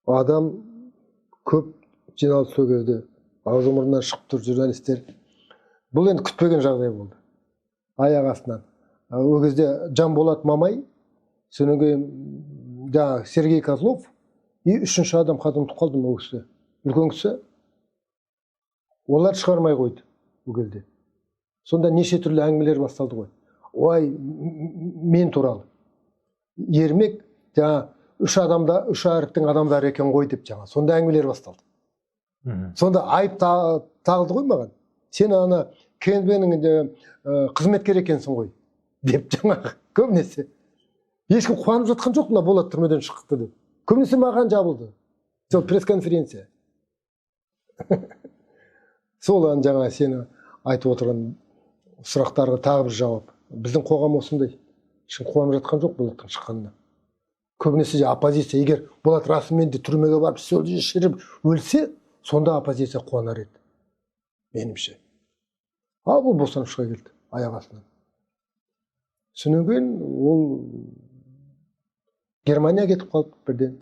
Адам көп жиналды сол кезде. Аузы мұрнынан шығып тұр журналистер. Бұл енді күтпеген жағдай болды. Аяқ астынан. Ол кезде Жанболат Мамай, сонан кейін Сергей Козлов и үшінші адам қазір ұмытып қалдым ол кісі. Үлкен кісі. Олар шығармай қойды ол кезде. Сонда неше түрлі әңгімелер басталды ғой. Ой, мен туралы. Ермек үш әріптің адамдары екен ғой деп сонда әңгімелер басталды. Сонда айып тағылды ғой маған. Сен ана КНБ-нің қызметкер екенсің ғой деп көбінесе. Ешкім қуанып жатқан жоқ, мына Болат түрмеден шықты деп. Көбінесе маған жабылды. Сол пресс-конференция. Сол сені айтып отырған сұрақтарға тағы бір жауап. Біздің қоғам осындай. Ешкім қуанып жатқан жоқ Болаттың шыққанына. Көбінесе оппозиция, егер Болат расымен де түрмеге барып, сөзді шіріп өлсе, сонда оппозиция қуанар еді. Менімше. Ал бұл бостан шыға келді аяқ астынан. Сонан кейін ол Германияға кетіп қалды бірден.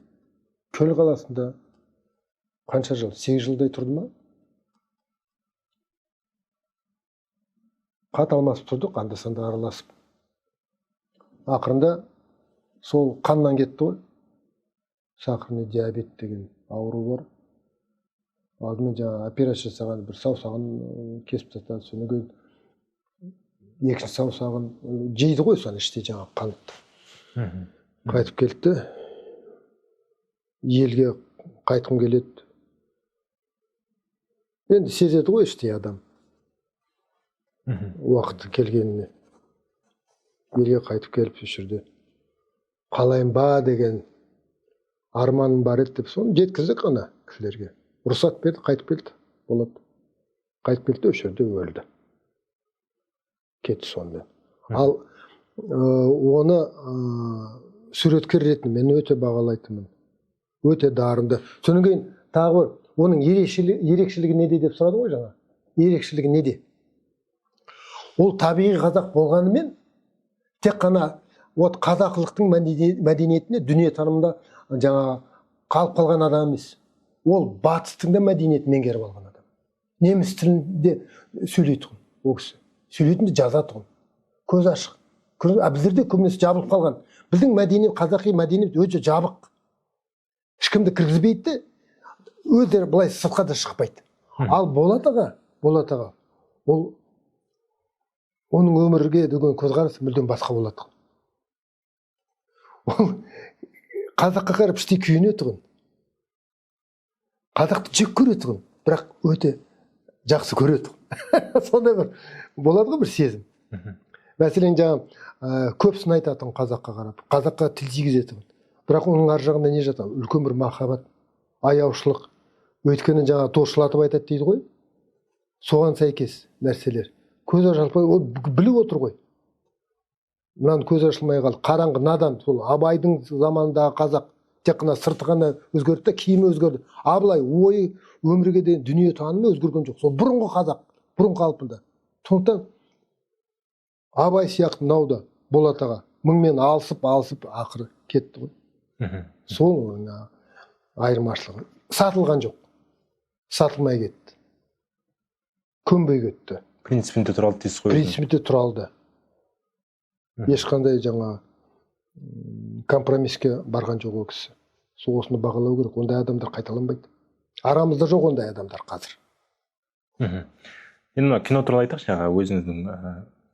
Көл қаласында қанша жыл? 8 жылдай тұрды ма? Хат алмасып тұрдық, анда-санда араласып. Ақырында сол қаннан кетті ғой. Сахарный диабет деген ауру бар. Алдымен операция жасаған бір саусағын кесіп тастады. Содан кейін екінші саусағын жейді ғой, соны іште қантты. Қайтып келді. Елге қайтқым келеді. Енді сезеді ғой іште адам. Уақыты келгеніне. Елге қайтып келіп жүрді. Қалайын ба деген арманым бар еді деп, соны жеткіздік ана кісілерге. Рұқсат берді, қайтып келді. Болады. Қайтып келді, өшірді, өлді. Кетті сонымен. Ал оны суреткер ретінде мен өте бағалайтынмын. Өте дарынды. Содан кейін тағы оның ерекшелігі неде деп сұрады ғой жаңа. Ерекшелігі неде? Ол табиғи қазақ болғанымен тек қана қазақылықтың мәдениетіне, дүние танымында қалып қалған адам емес. Ол батыстың да мәдениетін меңгеріп алған адам. Неміс тілінде сөйлейтін ол кісі. Сөйлейтін де жазатын. Көз ашық. Біздерде көбінесе жабылып қалған. Біздің мәдениет, қазақи мәдениет өте жабық. Ешкімді кіргізбейді, өздері былай сыртқа да шықпайды. Ал Болат аға, оның өмірге деген көзқарасы мүлдем басқа болады. ол қазаққа қарап іштей күйінеді тұғын. Қазақты жек көреді тұғын, бірақ өте жақсы көреді. Сондай бір болады ғой бір сезім. Мәселен жаңа көпсін айтатын қазаққа қарап, қазаққа тіл тигізеді. Бірақ оның ар жағында не жатыр? Үлкен бір махаббат, аяушылық. Өйткені жаңа досшылатып айтады дейді ғой. Соған сәйкес нәрселер. Көз ашылмай, ол біліп отыр ғой. Мынаны көз ашылмай қалды. Қараңғы надан, сол Абайдың заманындағы қазақ тек қана сырты ғана өзгерді де, киімі өзгерді. Абылай ойы, өмірге дейін дүние танымы өзгерген жоқ. Сол бұрынғы қазақ, бұрынғы қалпында. Сондықтан Абай сияқты мынау да Болат аға мыңмен алысып ақыры кетті ғой. Сол айырмашылығы. Сатылған жоқ. Сатылмай кетті. Көнбей кетті. Принципінде тұралды дейсіз ғой. Принципінде тұралды. Ешқандай жаңа компромиске барған жоқ ол кісі. Сол осыны бағалау керек. Ондай адамдар қайталанбайды. Арамызда жоқ ондай адамдар қазір. Енді кино туралы айтайықшы, жаңа өзіңіздің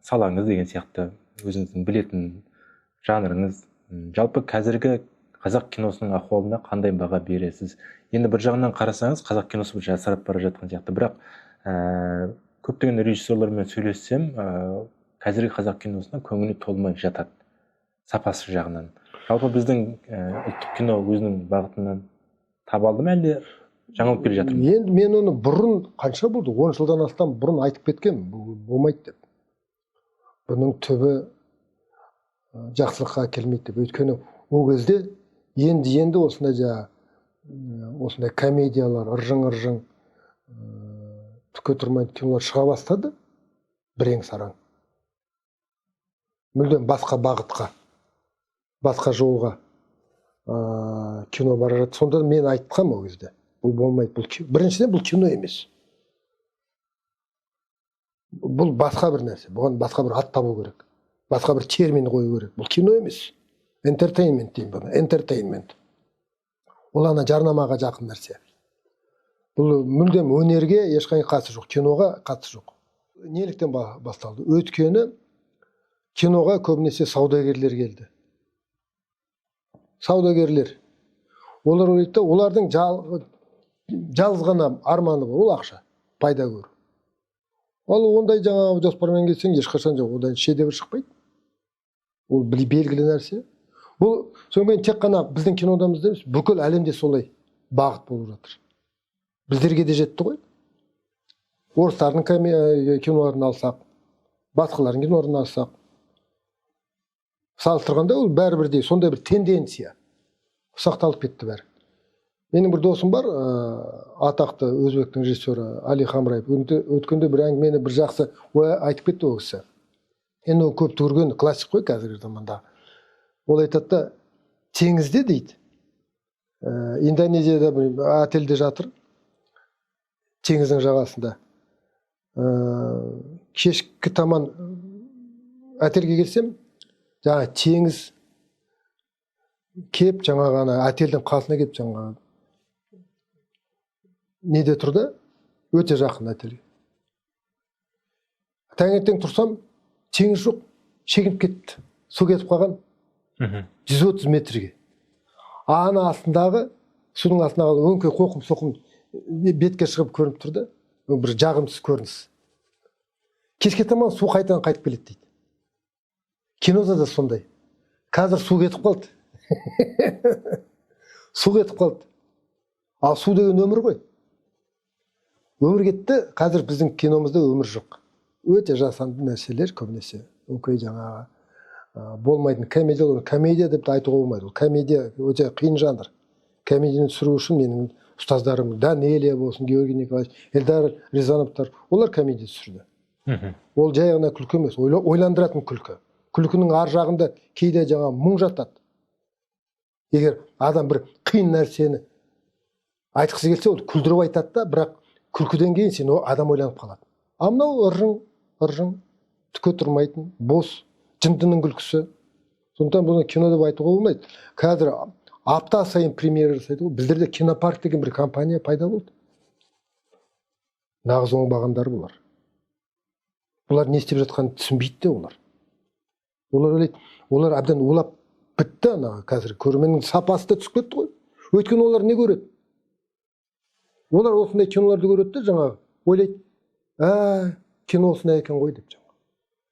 салаңыз деген сияқты, өзіңіздің білетін жанрыңыз. Жалпы қазіргі қазақ киносының ахуалына қандай баға бересіз? Енді бір жағынан қарасаңыз, қазақ киносы бір жасарып бара жатқан сияқты, бірақ көптеген режиссерлермен сөйлессем, қазіргі қазақ киносына көңілі толмай жатады, сапасы жағынан. Жалпы біздің ұлттық кино өзінің бағытынан таба алды ма, әлде жаңылып келе жатыр ма? Енді мен оны бұрын, қанша болды? 10 жылдан астам бұрын айтып кеткен, болмайды деп. Бұның түбі жақсылыққа келмейді деп. Өйткені ол кезде енді осындай комедиялар, ыржың түкке тұрмайды кинолар шыға бастады. Бірең сараң. Мүлдем басқа бағытқа, басқа жолға кино бара жатыр. Сонда мен айтқам ол кезде. Бұл болмайды. Біріншіден бұл кино емес. Бұл басқа бір нәрсе. Бұған басқа бір ат табу керек. Басқа бір термин қою керек. Бұл кино емес. Entertainment деймін бұны. Entertainment. Ол ана жарнамаға жақын нәрсе. Бұл мүлдем өнерге ешқандай қатысы жоқ. Киноға қатысы жоқ. Неліктен басталды? Өйткені киноға көбінесе саудагерлер келді. Саудагерлер. Олар ойлайды, олардың жалғыз ғана арманы бар, ол ақша, пайда көру. Ал ондай жаңағы жоспармен келсең, ешқашан жоқ, одан шедевр шықпайды. Ол белгілі нәрсе. Бұл соңғы тек қана біздің кинодамызда емес, бүкіл әлемде солай бағыт болып жатыр. Біздерге де жетті ғой. Орыстардың киноларын алсақ, басқалардың киноларын алсақ, салыстырғанда ол бәрі бірдей, сондай бір тенденция сақталып кетті бәрі. Менің бір досым бар, атақты өзбектің режиссері Али Хамраев. Өткенде бір әңгімені бір жақсы айтып кетті ол кісі. Енді ол көп көрген классик қой қазіргі заманда. Ол айтады да, теңізде дейді, Индонезияда отельде жатыр, теңіздің жағасында. Кешкі таман отельге келсем, жаңа теңіз кеп, жаңа отельдің қасына кеп, жаңа неде тұрды? Өте жақын отельге. Таңертең тұрсам, теңіз жоқ, шегініп кетті. Су кетіп қалған 130 метрге. Ана астындағы, судың астындағы өңкей қоқым-соқым бетке шығып көрініп тұрды. Бір жағымсыз көрініс. Кешке таман су қайтып келеді дейді. Кинода да сондай. Қазір су кетіп қалды. Су кетіп қалды. Ал су деген өмір ғой. Өмір кетті, қазір біздің киномызда өмір жоқ. Өте жасанды нәрселер көбінесе. Өңкей жаңағы болмайтын комедия деп айтуға болмайды. Ол комедия өте қиын жанр. Комедияны түсіру үшін менің ұстаздарым Данелия болсын, Георгий Николаевич, Эльдар Рязановтар, олар комедия түсірді. Ол жай ғана күлкі емес, ойландыратын күлкі. Күлкінің ар жағында кейде жаңа мұң жатады. Егер адам бір қиын нәрсені айтқысы келсе, ол күлдіріп айтады да, бірақ күлкіден кейін сен адам ойланып қалады. А мынау ыржың, түкке тұрмайтын, бос, жындының күлкісі. Сондықтан бұны кино деп айтуға болмайды. Қазір апта сайын премьера жасайды ғой. Біздерде Кинопарк деген бір компания пайда болды. Нағыз оңбағандар бұлар. Бұлар не істеп жатқанын түсінбейді де олар. Олар ойлайды, олар әбден улап бітті ана қазір көрерменнің сапасы да түсіп кетті ғой. Өйткені олар не көреді? Олар осындай киноларды көреді де жаңағы ойлайды, кино осындай екен ғой деп жаңағы.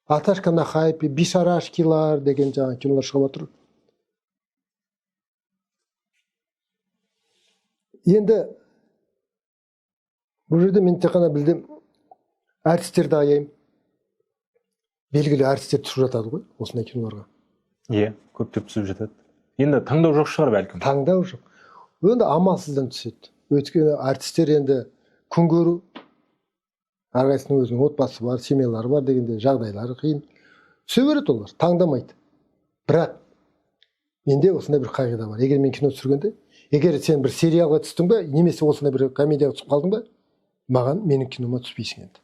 Аташка на хайпе, бишарашкилар деген жаңағы кинолар шығып отыр. Енді бұл жерде мен тек қана білдім, әртістерді аяймын. Белгілі әртістер түсіп жатады ғой осындай киноларға. Иә, көптеп түсіп жатады. Енді таңдау жоқ шығар бәлкім. Таңдау жоқ. Енді амалсыздан түседі. Өйткені әртістер енді күн көру, әрқайсысының өзінің отбасы бар, семьялары бар дегенде жағдайлары қиын. Түсе береді олар, таңдамайды. Бірақ менде осындай бір қағида бар. Егер мен кино түсіргенде, егер сен бір сериалға түстің бе, немесе осындай бір комедияға түсіп қалдың ба, маған менің кинома түспейсің енді.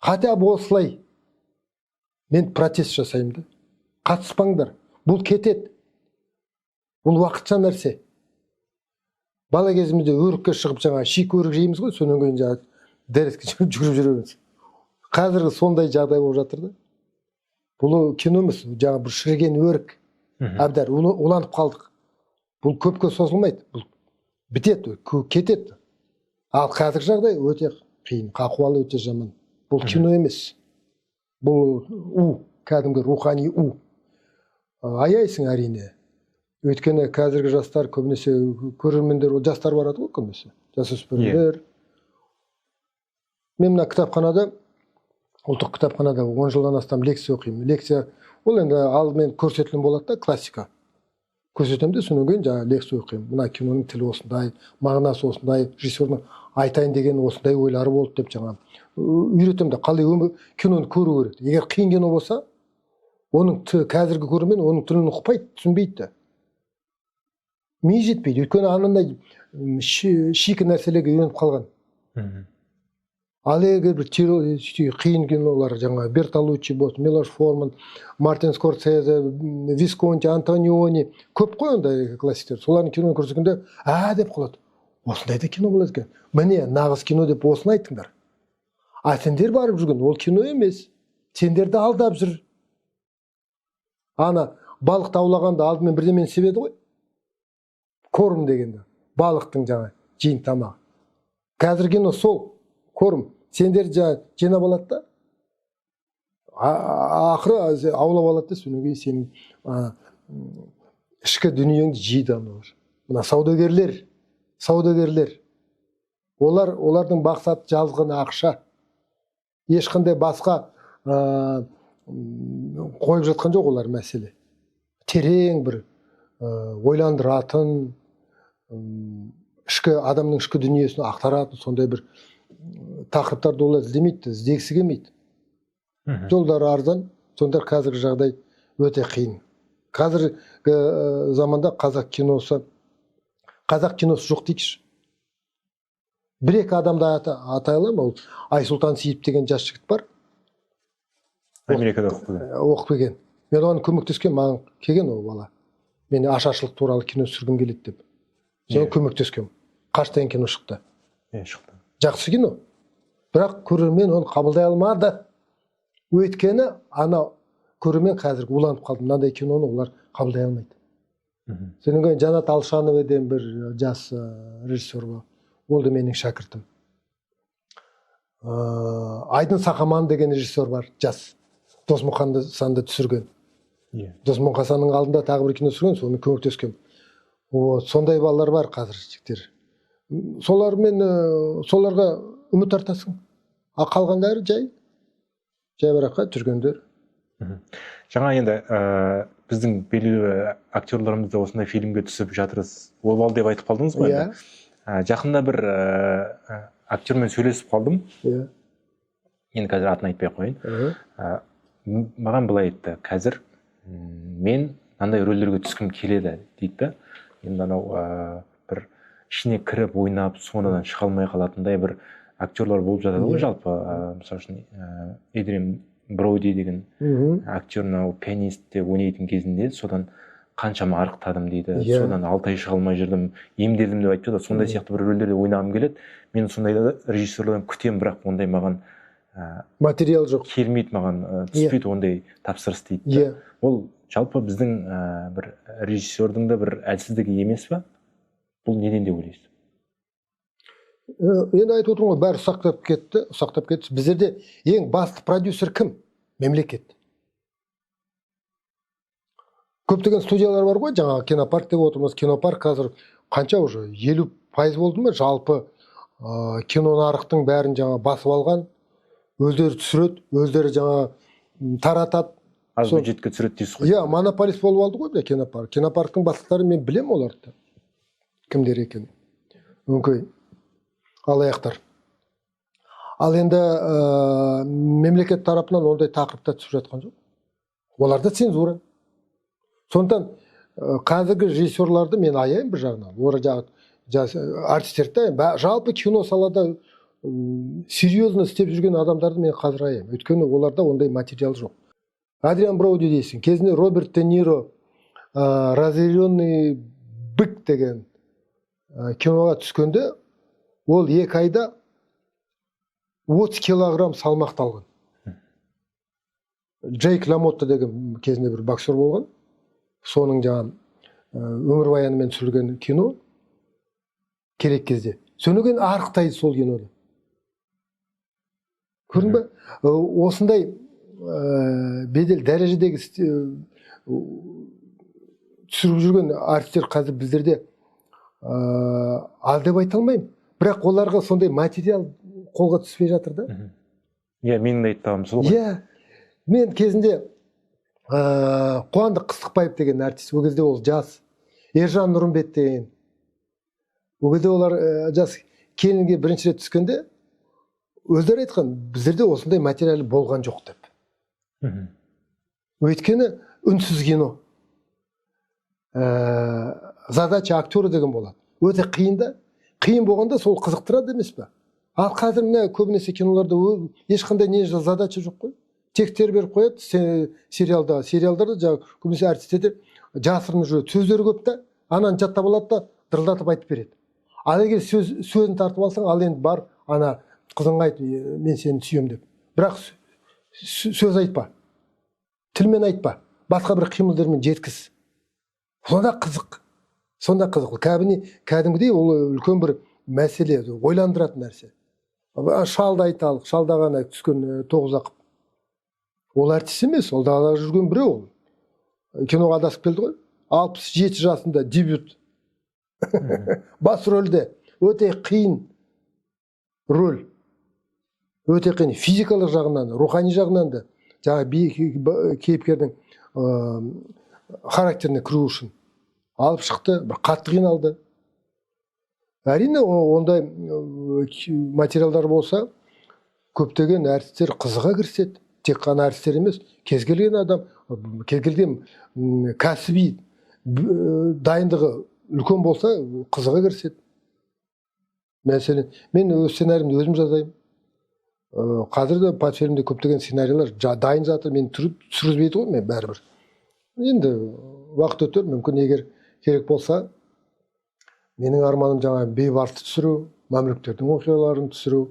Хотя бы осылай мен протест жасаймын да. Қатыспаңдар. Бұл кетеді. Бұл уақытша нәрсе. Бала кезімізде өрікке шығып жаңа шик өрік жейміз ғой, сонан кейін жаңа дәретке жүгіріп жүреміз. Қазіргі сондай жағдай болып жатыр да. Бұл кино емес, жаңа бір шіріген өрік. Әбдәр, уланып қалдық. Бұл көпке созылмайды. Бұл бітеді, кетеді. Ал қазіргі жағдай өте қиын, қақуалы өте жаман. Бұл кино емес. Бұл кәдімгі рухани аяйсың әрине. Өйткені қазіргі жастар көбінесе көрермендер, жастар барады ғой көбінесе. Жасөспірімдер. Мен мына кітапханада, ұлттық кітапханада 10 жылдан астам лекция оқимын. Лекция, ол енді алдымен көрсетілім болады да, классика. Көрсетемін де, сонан кейін жаңа лекция оқимын. Мына киноның тілі осындай, мағынасы осындай, режиссердің айтайын деген осындай ойлары болды деп жаңа үйретемін де, қалай киноны көру керек. Егер қиын кино болса, оның қазіргі көрермен оның тілін ұқпайды, түсінбейді. Ми жетпейді. Өйткені анандай шикі нәрселерге үйреніп қалған. Ал егер бір қиын кинолар, жаңа Бертолуччи болсын, Милош Форман, Мартин Скорсезе, Висконти, Антониони, көп қой ондай классиктер. Солардың киноны көрсеткенде, деп қалады. Осындай да кино болады екен. Міне, нағыз кино деп осыны айттыңдар. А сендер барып жүрген, ол кино емес. Сендерді алдап жүр. Ана балықты аулағанда алдымен бірдемен себеді ғой. Корм дегенде. Балықтың жаңа жейін тамағы. Қазір кино сол. Корм. Сендер жинап алады да. Ақыры аулап алады да, сонан кейін сенің ішкі дүниеңді жейді аналар. Мына саудагерлер. Олардың мақсаты жазған ақша. Ешқандай басқа қойып жатқан жоқ олар мәселе. Терең бір ойландыратын, адамның ішкі дүниесін ақтаратын сондай бір тақырыптарды олар іздемейді, іздегісі келмейді. Жолдары арзан, сонда қазіргі жағдай өте қиын. Қазіргі заманда қазақ киносы жоқ дейікші. Бір-екі адамды атай аламын, ол Айсұлтан Сейіп деген жас жігіт бар. Америкада оқып келген. Мен оған көмектескен, маған келген ол бала. Мен ашаршылық туралы кино түсіргім келеді деп. Соған көмектескем. Қаштайын кино шықты. Шықты. Жақсы кино. Бірақ көрермен оны қабылдай алмады. Өйткені ана көрермен қазір уланып қалды. Мынандай киноны олар қабылдай алмайды. Содан кейін Жанат Алшанов деген бір жас режиссер бар. Ол да менің шәкіртім. Айдын Сақаман деген режиссер бар, жас. Досмұқан Санды түсірген. Досмұқан Санның алдында тағы бір кино түсірген, соны көмектескем. Сондай балалар бар қазір жігіттер. Соларға үміт артасың. Қалғандары жай бараққа жүргендер. Жаңа енді біздің белгілі актерларымыз да осындай фильмге түсіп жатырыз. Ол деп айтып қалдыңыз ғой енді. Жақында бір актермен сөйлесіп қалдым. Енді қазір атын айтпай қойын. Маған былай айтты, қазір мен мынандай рөлдерге түскім келеді дейді. Енді анау бір ішіне кіріп ойнап, соңынан шыға алмай қалатындай бір актерлар болып жатады ғой жалпы. Мысалы үшін Эдриан Броуди деген актер пианистте ойнайтын кезінде содан қаншама арықтадым дейді. Содан 6 ай шыға алмай жүрдім, емделдім деп айтып жатыр. Сондай сияқты бір рөлдерде ойнағым келеді. Мен сондайда режиссерлерден күтемін, бірақ ондай маған материал жоқ. Келмейді маған, түспейді ондай тапсырыс дейді. Ол жалпы біздің бір режиссердің да бір әлсіздігі емес па? Бұл неден деп ойлайсыз? Енді айтып отырмын ғой, бәрі ұсақтап кетті. Біздерде ең басты продюсер кім? Мемлекет. Көптеген студиялар бар ғой, жаңағы кинопарк деп отырмыз. Кинопарк қазір қанша уже 50% болды ма? Жалпы кино нарықтың бәрін жаңа басып алған, өздері түсіреді, өздері жаңа таратады. Аз бюджетке түсіреді дейсіз ғой. Иә, монополист болып алды ғой кинопарк. Кинопарктың бастықтары мен білем оларды. Кімдер екен? Өңкей алаяқтар. Ал енді мемлекет тарапынан ондай тақырыпта түсіп жатқан жоқ. Оларда цензура. Сондықтан қазіргі режиссерларды мен аяймын бір жағынан. Олар артистерді, жалпы кино салада серьезно істеп жүрген адамдарды мен қазір аяймын. Өйткені оларда ондай материал жоқ. Адриан Броуди дейсің. Кезінде Роберт Де Ниро «Разъяренный бык» деген киноға түскенде, ол 2 айда 30 килограмм салмақты алған. Джейк Ламотта деген кезінде бір боксер болған. Соның жаңа өмірбаянымен түсірген кино керек кезде. Сөнеген арықтайды сол кинода. Көрдің бе? Осындай бедел дәрежедегі түсіріп жүрген артистер қазір біздерде аз деп айта алмаймын. Бірақ оларға сондай материал қолға түспей жатыр да. Иә, менің де айтпағым сол ғой. Иә, мен кезінде Қуандық Қыстықбаев деген артист, ол кезде ол жас. Ержан Нұрымбет деген. Ол кезде олар жас келінге бірінші рет түскенде, өздері айтқан, біздерде осындай материал болған жоқ деп. Өйткені үнсіз кино. Задача актера деген болады. Өте қиын да. Қиын болғанда сол қызықтырады емес пе? Ал қазір мына көбінесе киноларда ешқандай не задача жоқ қой. Тектер беріп қояды сериалда. Сериалдарда жаңағы көбінесе артистерде жасырынып жүреді. Сөздері көп та, ананы жаттап алады да дырылдатып айтып береді. Ал егер сөзін тартып алсаң, ал енді бар, ана қызыңа айт, мен сені сүйем деп. Бірақ сөз айтпа. Тілмен айтпа. Басқа бір қимылдармен жеткіз. Сонда қызық. Кәдімгідей ол үлкен бір мәселе, ойландыратын нәрсе. Шалды айталық, шалда ғана түскен Тоғызақов. Ол артист емес, ол далада жүрген біреу ол. Киноға адасып келді ғой. 67 жасында дебют. Бас рөлде. Өте қиын рөл. Өте қиын. Физикалық жағынан, рухани жағынан да. Жаңа кейіпкердің характеріне кіру үшін. Алып шықты, бір қатты қиналды. Әрине, ондай материалдар болса, көптеген артистер қызыға кіріседі. Тек қана артистер емес, кез келген адам, кез келген кәсіби дайындығы үлкен болса, қызыға кіріседі. Мәселен, мен өз сценариімді өзім жазайым. Қазірде Патфильмде көптеген сценарийлар дайын жатыр, мен түсіргізбейді ғой, мен бәрібір. Енді уақыт өтер, мүмкін егер керек болса, менің арманым жаңа бейбарысты түсіру, мәмлүктердің оқиғаларын түсіру.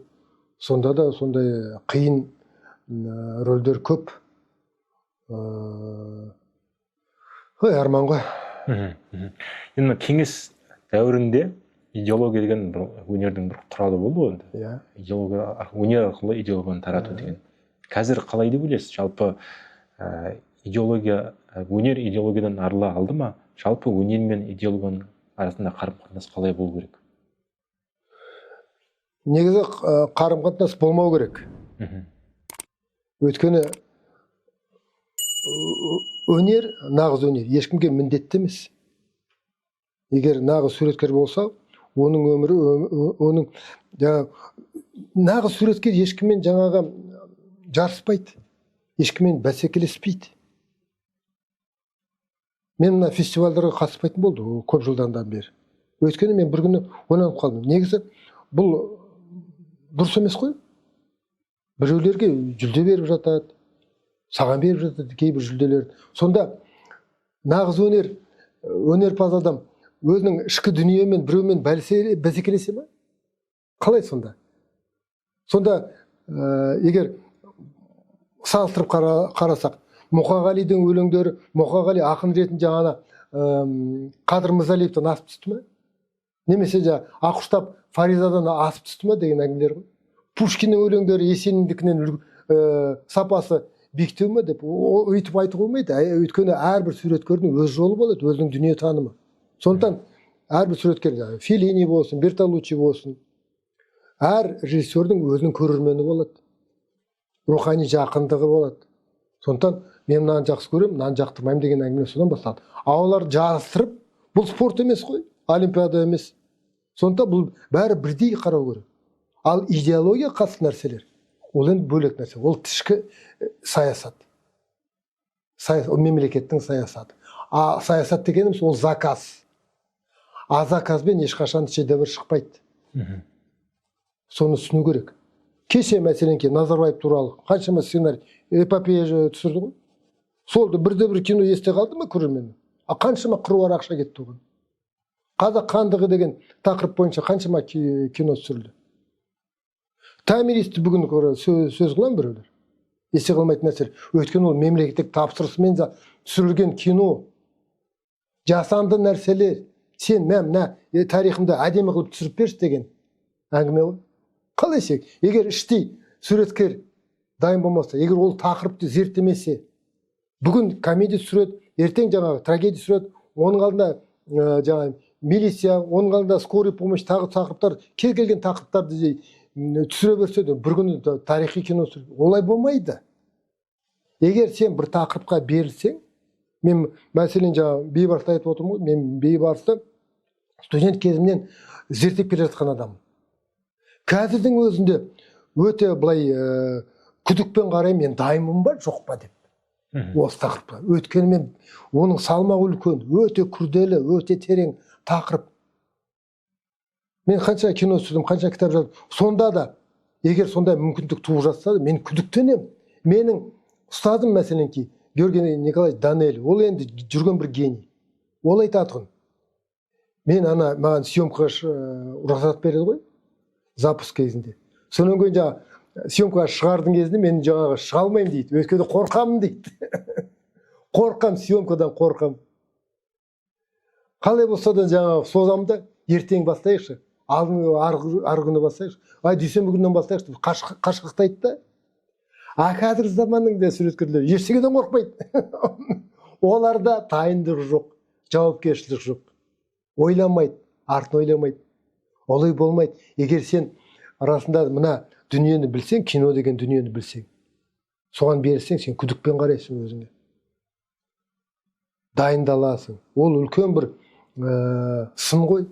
Сонда да сондай қиын рөлдер көп. Арман ғой. Енді кеңес дәуірінде идеология деген өнердің бір құралы болды ғой. Өнер арқылы идеологияны тарату деген. Қазір қалай деп ойлайсыз? Жалпы өнер идеологиядан арыла алды ма? Жалпы өнер мен идеологияның арасында қарым-қатынас қалай болу керек? Негізі қарым-қатынас болмау керек. Өйткені өнер, нағыз өнер, ешкімге міндетті емес. Егер нағыз суреткер болса, оның өмірі, нағыз суреткер ешкіммен жаңаға жарыспайды, ешкіммен бәсекелеспейді. Мен мына фестивальдарға қатыспайтын болды көп жылдан бері. Өйткені мен бір күні ойланып қалдым. Негізі бұл дұрыс емес қой. Біреулерге жүлде беріп жатады, саған беріп жатады кейбір жүлделер. Сонда нағыз өнерпаз адам өзінің ішкі дүниемен біреумен бәсекелесе ме? Қалай сонда? Сонда егер салыстырып қарасақ, Мұқағалидың өлеңдері, Мұқағали ақын ретінде жаңа Қадыр Мырзалиевтен асып түсті ме? Немесе Ақұштап Фаризадан асып түсті ме деген әңгімелер ғой. Пушкиннің өлеңдері Есениндікінен сапасы биіктеу ме деп өйтіп айтуға болмайды. Өйткені әрбір суреткердің өз жолы болады, өзінің дүние танымы. Сондықтан әрбір суреткер, Феллини болсын, Бертолуччи болсын, әр режиссердің өзінің көрермені болады, рухани жақындығы болады. Сондықтан мен мынаны жақсы көремін, мынаны жақтырмаймын деген әңгіме содан басталды. Оларды жарыстырып, бұл спорт емес қой, олимпиада емес. Сондықтан бұл бәрі бірдей қарау керек. Ал идеология қатысты нәрселер, ол енді бөлек нәрсе, ол ішкі саясат. Ол мемлекеттің саясаты. А саясат дегеніміз ол заказ. А заказбен ешқашан шедевр шықпайды. Соны түсіну керек. Кеше мәселенке Назарбаев туралы қаншама сценарий, эпопея түсірді ғой. Солды бірде-бір кино есте қалды ма көрермен? А қаншама қыруар ақша кетті оған. Қазақ хандығы деген тақырып бойынша қаншама кино түсірілді. Томиристі бүгін сөз қылам біреулер. Есе қылмайтын нәрсе. Өйткені ол мемлекеттік тапсырысымен түсірілген кино. Жасанды нәрселер. Сен мына тарихымда әдемі қылып түсіріп берші деген әңгіме ғой. Қалай сек? Егер іштей суреткер дайын болмаса, егер ол тақырыпты зерттемесе, бүгін комедия түсіреді, ертең жаңағы трагедия түсіреді, оның алдында жаңағы милиция, оның алдында скорый помощь, тағы тақырыптар, кез келген тақырыптарды түсіре берсе де, бір күні тарихи кино түсіреді. Олай болмайды. Егер сен бір тақырыпқа берілсең, мен мәселен жаңағы Бейбарысты айтып отырмын ғой, мен Бейбарысты студент кезімнен зерттеп келе жатқан адаммын. Қазірдің өзінде өте былай күдікпен қарай, мен дайынмын ба, жоқ па деп. Осы тақырыпқа. Өйткені мен оның салмағы үлкен, өте күрделі, өте терең тақырып. Мен қанша кино түсірдім, қанша кітап жаздым. Сонда да, егер сондай мүмкіндік туып жатса, мен күдіктенемін. Менің ұстазым мәселен Георгий Николаевич Данель, ол енді жүрген бір гений. Ол айтатын. Мен маған съемкаға рұқсат береді ғой, запуск кезінде. Сонан кейін съемкаға шығардың кезінде мен жаңағы шыға алмаймын дейді. Өйткені қорқамын дейді. Қорқам, съемкадан қорқам. Қалай болса да жаңағы созамды, ертең бастайықшы. Арғы күні бастайықшы. Дүйсенбі күннен бастайықшы. Қашқақтайды да. А қазір заманның да суреткерлері ештеңеден қорқпайды. Оларда тайындық жоқ, жауапкершілік жоқ. Ойламайды, артын ойламайды. Олай болмайды. Егер сен арасында мына дүниені білсең, кино деген дүниені білсең, соған берсең, сен күдікпен қарайсың өзіңе. Дайындаласың. Ол үлкен бір сын ғой.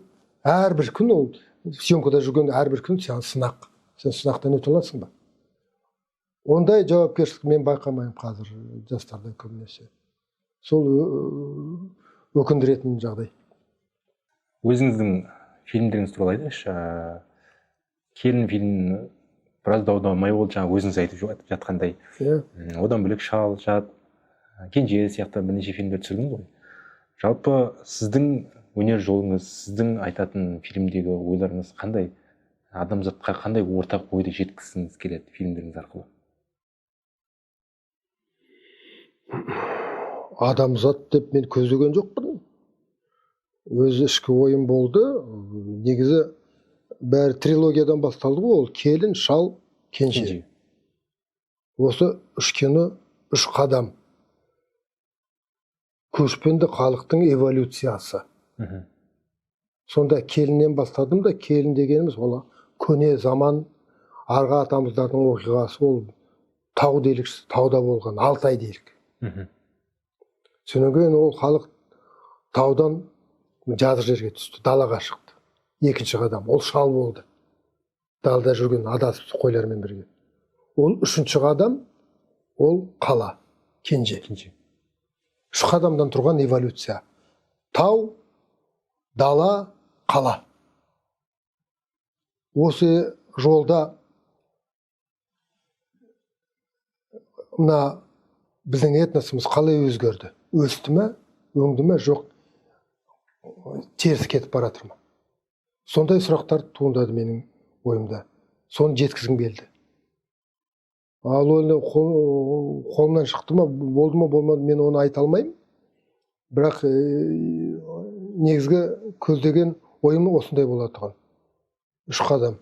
Әрбір күн ол съемкада жүрген әрбір күн сен сынақ. Сен сынақтан өте аласың ба? Ондай жауапкершілік мен байқамаймын қазір жастарда көбінесе. Сол өкіндіретін жағдай. Өзіңіздің фильмдеріңіз туралы айтыңызшы. Келін фильмі біраз дау-дамай болды, жаңа өзіңіз айтып жатқандай. Одан бөлек Шал, Жат, Кенже сияқты бірнеше фильмдер түсірдіңіз ғой. Жалпы сіздің өнер жолыңыз, сіздің айтатын фильмдегі ойларыңыз қандай? Адамзатқа қандай ортақ ойды жеткізгіңіз келеді фильмдеріңіз арқылы? Адамзат деп мен көздеген жоқпын. Өз ішкі ойым болды. Негізі бәрі трилогиядан басталды ғой, ол Келін, Шал, Кенже. Осы үш кино, үш қадам. Көшпенді халықтың эволюциясы. Сонда Келіннен бастадым да, Келін дегеніміз ол көне заман арғы атамыздардың оқиғасы, ол тау делік, тауда болған, Алтай делік. Сонан кейін ол халық таудан жазық жерге түсті, далаға шықты. Екінші қадам, ол Шал болды. Далада жүрген адасып қойлармен бірге. Ол үшінші қадам, ол қала, Кенже. Үш қадамдан тұрған эволюция. Тау, дала, қала. Осы жолда мына біздің этносымыз қалай өзгерді? Өсті ме, өңді ме, жоқ, теріс кетіп бара жатыр ма? Сондай сұрақтар туындады менің ойымда. Соны жеткізгім келді. Ал оны қолымнан шықты ма, болды ма, болмады, мен оны айта алмаймын. Бірақ негізгі көздеген ойым осындай болатұғын. 3 қадам.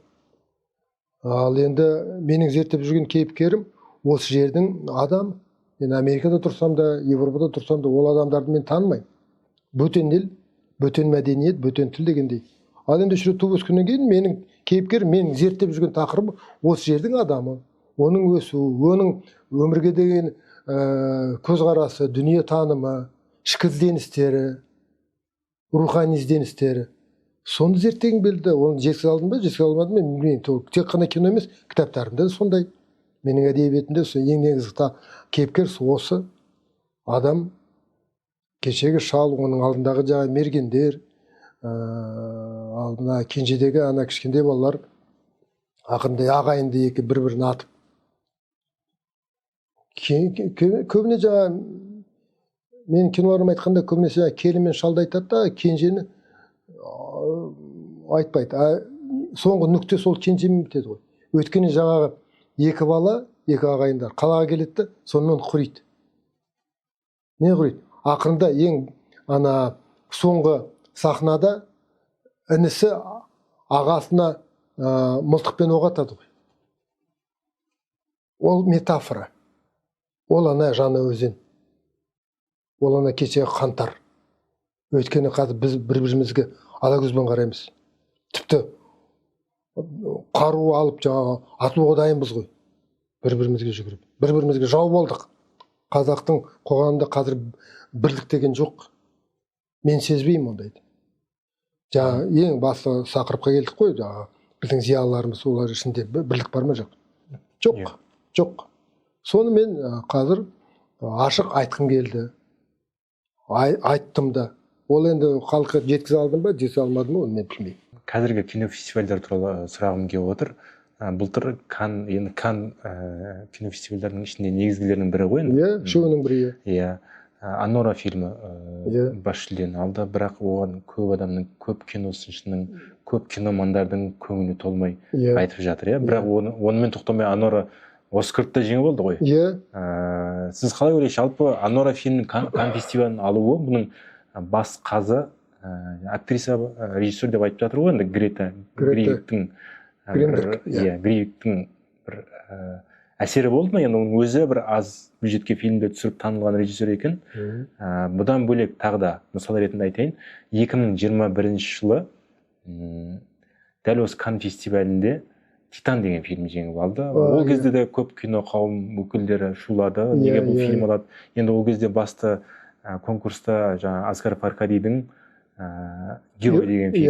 Ал енді менің зерттеп жүрген кейіпкерім осы жердің адам. Мен Америкада тұрсам да, Европада тұрсам да, ол адамдарды мен танымаймын. Бөтен ел, бөтен мәдениет, бөтен тіл дегендей. Ал енді жүріп туып өскеннен кейін менің кейіпкерім, менің зерттеп жүрген тақырыбы осы жердің адамы. Оның өсуі, оның өмірге деген көзқарасы, дүние танымы, ішкі ізденістері, рухани ізденістері. Соны зерттегім келді. Оны жеткізе алдым ба, жеткізе алмадым ба, мен тек қана кино емес, кітаптарымда сондай. Менің әдебиетімде ең негізгі кейіпкер осы адам, кешегі шал, оның алдындағы жаңа мергендер, алдына кенжедегі ана кішкентай балалар, ақындай ағайынды екі бір-бірін атып. Көбіне жаңа мен киноларым айтқанда көбінесе келін мен шалды айтады да, кенжені айтпайды. Соңғы нүкте сол кенжемен бітеді ғой. Өйткені жаңағы екі бала, екі ағайындар қалаға келеді, сонымен құриды. Не құриды? Ақырында ең соңғы сахнада інісі ағасына мылтықпен оқ атады ғой. Ол метафора. Ол жаны өзен. Ол кешегі қантар. Өйткені қазір біз бір-бірімізге ала көзбен қараймыз. Тіпті қару алып жаңағы атылуға дайынбыз ғой. Бір-бірімізге жүгіріп, бір-бірімізге жау болдық. Қазақтың қоғамында қазір бірлік деген жоқ. Мен сезбеймін ондайды. Жаңа ең басты сақырыпқа келдік қой, жаңа біздің зиялыларымыз, олар ішінде бірлік бар ма, жоқ? Жоқ, жоқ. Соны мен қазір ашық айтқым келді. Айттым да. Ол енді халыққа жеткізе алдым ба, жеткізе алмадым ба, оны мен білмеймін. Қазіргі кинофестивальдар туралы сұрағым келіп отыр. Былтыр Канн кинофестивальдарының ішінде негізгілерінің бірі ғой. Иә, үшеуінің бірі. Иә. Анора фильмі бас жүлдені алды, бірақ оған көп адамның, көп киносыншының, көп киномандардың көңілі толмай айтып жатыр, иә. Бірақ онымен тоқтамай Анора Оскарды жеңіп алды ғой. Иә. Сіз қалай ойлайсыз? Жалпы Анора фильмінің Канн фестивалін алуы, бұның бас қазы актриса, режиссер деп айтып жатыр ғой, енді Грета Грейвиктің бір әсері болды ма? Енді оның өзі бір аз бюджетке фильмдер түсіріп танылған режиссер екен. Бұдан бөлек тағы да мысал ретінде айтайын, 2021 жылы дәл осы Канн фестивалінде Титан деген фильм жеңіп алды. Ол кезде де көп кино қауым өкілдері шулады, неге бұл фильм алады. Енді ол кезде басты конкурста жаңа Асгар Фархадидің Герой деген фильм,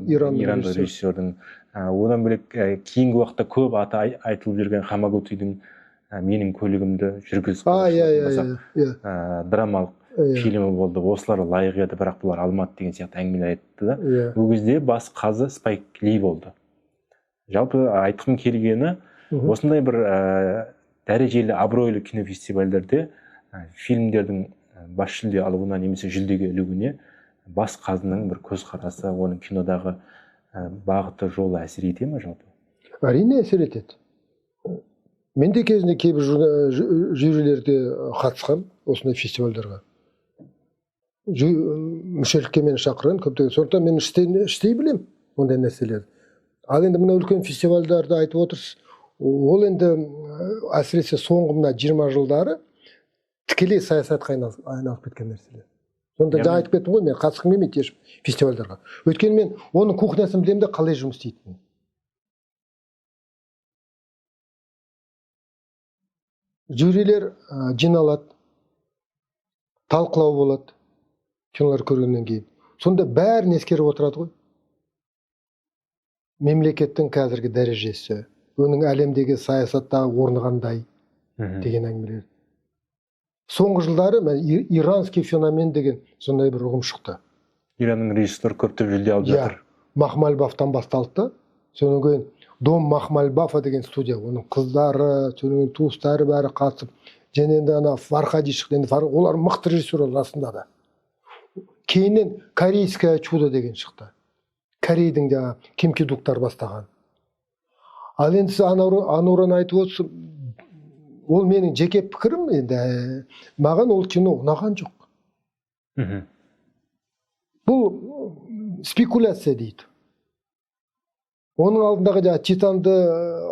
Иран режиссердің. Одан бөлек кейінгі уақытта көп аты айтылып жүрген Хамагутидің Менің көлігімді жүргіз драмалық фильмі болды. Осылар лайық еді, бірақ бұлар алмады деген сияқты әңгімелер айтты да. Бұл кезде бас қазы Спайк Ли болды. Жалпы айтқым келгені, осындай бір дәрежелі абыройлы кинофестивальдерде фильмдердің бас жүлде алуына немесе жүлдеге ілігуіне бас қазының бір көзқарасы, оның кинодағы бағыты, жолы әсер ете ме жалпы? Әрине әсер етеді. Мен де кезінде кейбір жюрилерде қатысқам осындай фестивальдарға. Мүшелікке мені шақырған көптеген. Сондықтан мен іштей білем ондай нәрселерді. Ал енді мына үлкен фестивальдарды айтып отырсыз, ол енді әсіресе соңғы мына 20 жылдары тікелей саясатқа айналып кеткен нәрселер. Сонда жаңа айтып кеттім ғой, мен қатысқым келмейді ешбір фестивальдарға. Өйткені мен оның кухнясын білемін де қалай жұмыс істейтінін. Жюрилер жиналады, талқылау болады, кинолар көргеннен кейін. Сонда бәрін ескеріп отырады ғой. Мемлекеттің қазіргі дәрежесі, оның әлемдегі саясаттағы орны қандай деген әңгімелер. Соңғы жылдары иранский феномен деген сондай бір ұғым шықты. Иранның режиссері көптеп жүлде алып жатыр. Махмальбафтан басталды да, содан кейін Дом Махмальбафа деген студия, оның қыздары, содан туыстары бәрі қатысып, және енді ана Фархади шықты, олар мықты режиссер расында да. Кейіннен Корейское чудо деген шықты. Корейдің жаңа Ким Ки Дуктар бастаған. Ал енді сіз Анураны айтып отырсыз, ол менің жеке пікірім, енді маған ол кино ұнаған жоқ. Бұл спекуляция дейді. Оның алдындағы Титанды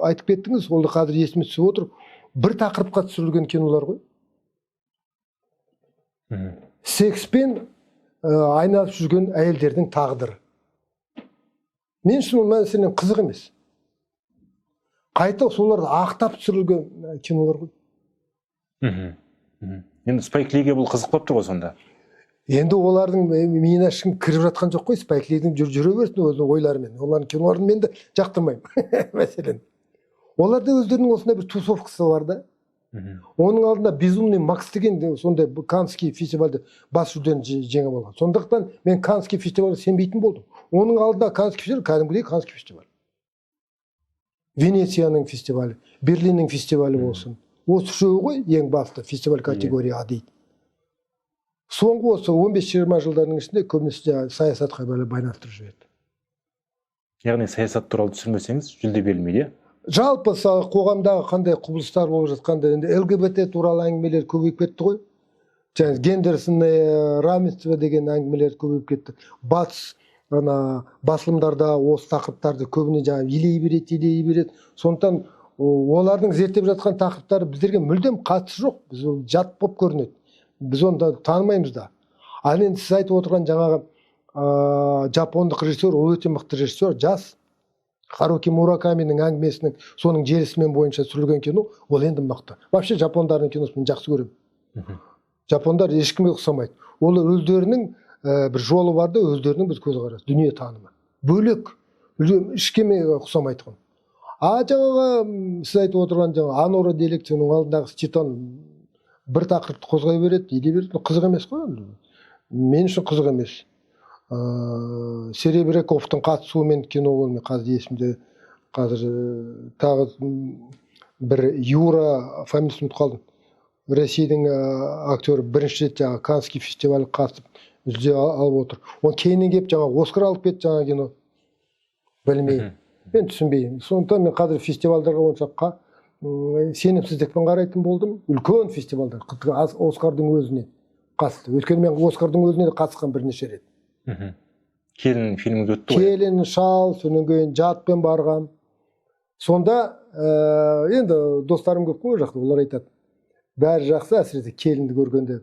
айтып кеттіңіз, ол да қазір есіме түсіп отыр. Бір тақырыпқа түсірілген кинолар ғой. Секспен айналып жүрген әйелдердің тағдыры. Мен үшін ол мәселен қызық емес. Қайта соларды ақтап түсірілген кинолар ғой. Енді Спайк Лиге бұл қызық болып тұр ғой сонда. Енді олардың миына ешкім кіріп жатқан жоқ қой. Спайк Лидің жүре берсін өзінің ойларымен. Олардың киноларын мен де жақтырмаймын. Мәселен. Оларда өздерінің осындай бір тусовкасы бар да. Оның алдында Безумный Макс деген сондай Каннский фестивальде бас жүлдені жеңіп алған. Сондықтан мен Каннский фестивальге сенбейтін болдым. Оның алдында Каннский фестиваль, кәдімгідей Каннский фестиваль. Венецияның фестивалі, Берлиннің фестивалі болсын. Осы үшеуі ғой ең басты фестиваль категория А дейді. Соңғы осы 15-20 жылдардың ішінде көбінесе саясатқа байланыстырып жүреді. Яғни саясат туралы түсірмесеңіз жүлде берілмейді. Жалпы қоғамдағы қандай құбылыстар болып жатқанда, енді ЛГБТ туралы әңгімелер көбейіп кетті ғой. Жаңағы гендерсіне равенство деген әңгімелер көбейіп кетті. Батыс басылымдарда осы тақырыптарды көбіне жаңағы илей береді. Сондықтан олардың зерттеп жатқан тақырыптары біздерге мүлдем қатысы жоқ. Біз жат болып көрінеді. Біз оны танымаймыз да. Ал енді сіз айтып отырған жаңағы жапондық режиссер, ол өте мықты режиссер, жас. Харуки Муракаминың әңгімесінің соның желісімен бойынша түсірілген кино, ол енді мықты. Вообще жапондардың киносын мен жақсы көремін. Жапондар ешкімге ұқсамайды. Ол өздерінің бір жолы бар да, өздерінің біз көзқарасы, дүние танымы. Бөлек, ешкімге ұқсамайды. Жаңағы сіз айтып отырған жаңағы Анора Диалектінің алдындағы Титан бір тақырыпты қозғай береді, елей береді. Қызық емес қой. Мен үшін қызық емес. Серебряковтың қатысуымен кино ол, мен қазір есімде, қазір тағы бір Юра фамилиясын ұмытып қалдым. Ресейдің актері бірінші рет жаңағы Каннский фестивалі қатысып жүлде алып отыр. Ол кейіннен келіп жаңағы Оскар алып кетті жаңа кино. Білмеймін. Мен түсінбеймін. Сондықтан мен қазір фестивальдарға онша сенімсіздікпен қарайтын болдым. Үлкен фестивальдар, Оскардың өзіне қатысты. Өйткені мен Оскардың өзіне де қатысқан бірнеше рет. Келін фильміңіз өтті ғой. Келін, шал, сонан кейін жатпен барғам. Сонда енді достарым көп қой жақта, олар айтады. Бәрі жақсы, әсіресе келінді көргенде.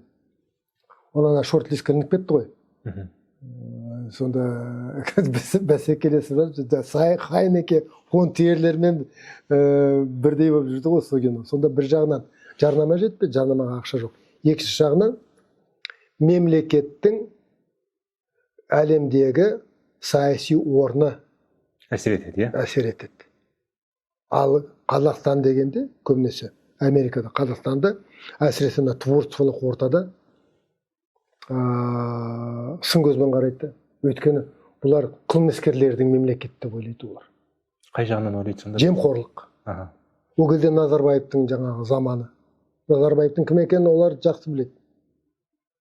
Ол ана шорт-листке ілініп кетті ғой. Сонда бәсекелесіп жатыр. Хайнеке фон терлермен бірдей болып жүрді ғой сол кино. Сонда бір жағынан жарнама жетпеді, жарнамаға ақша жоқ. Екінші жағынан мемлекеттің әлемдегі саяси орны әсер етеді, әсер етеді. Ал Қазақстан дегенде, көбінесе Америкада, Қазақстанда, әсіресе творчестволық ортада сын көзбен қарайды. Өйткені бұлар қылмыскерлердің мемлекеті деп ойлайды олар. Қай жағынан ойлайды сонда? Жемқорлық. Ол кезде Назарбаевтың жаңағы заманы. Назарбаевтың кім екенін олар жақсы біледі.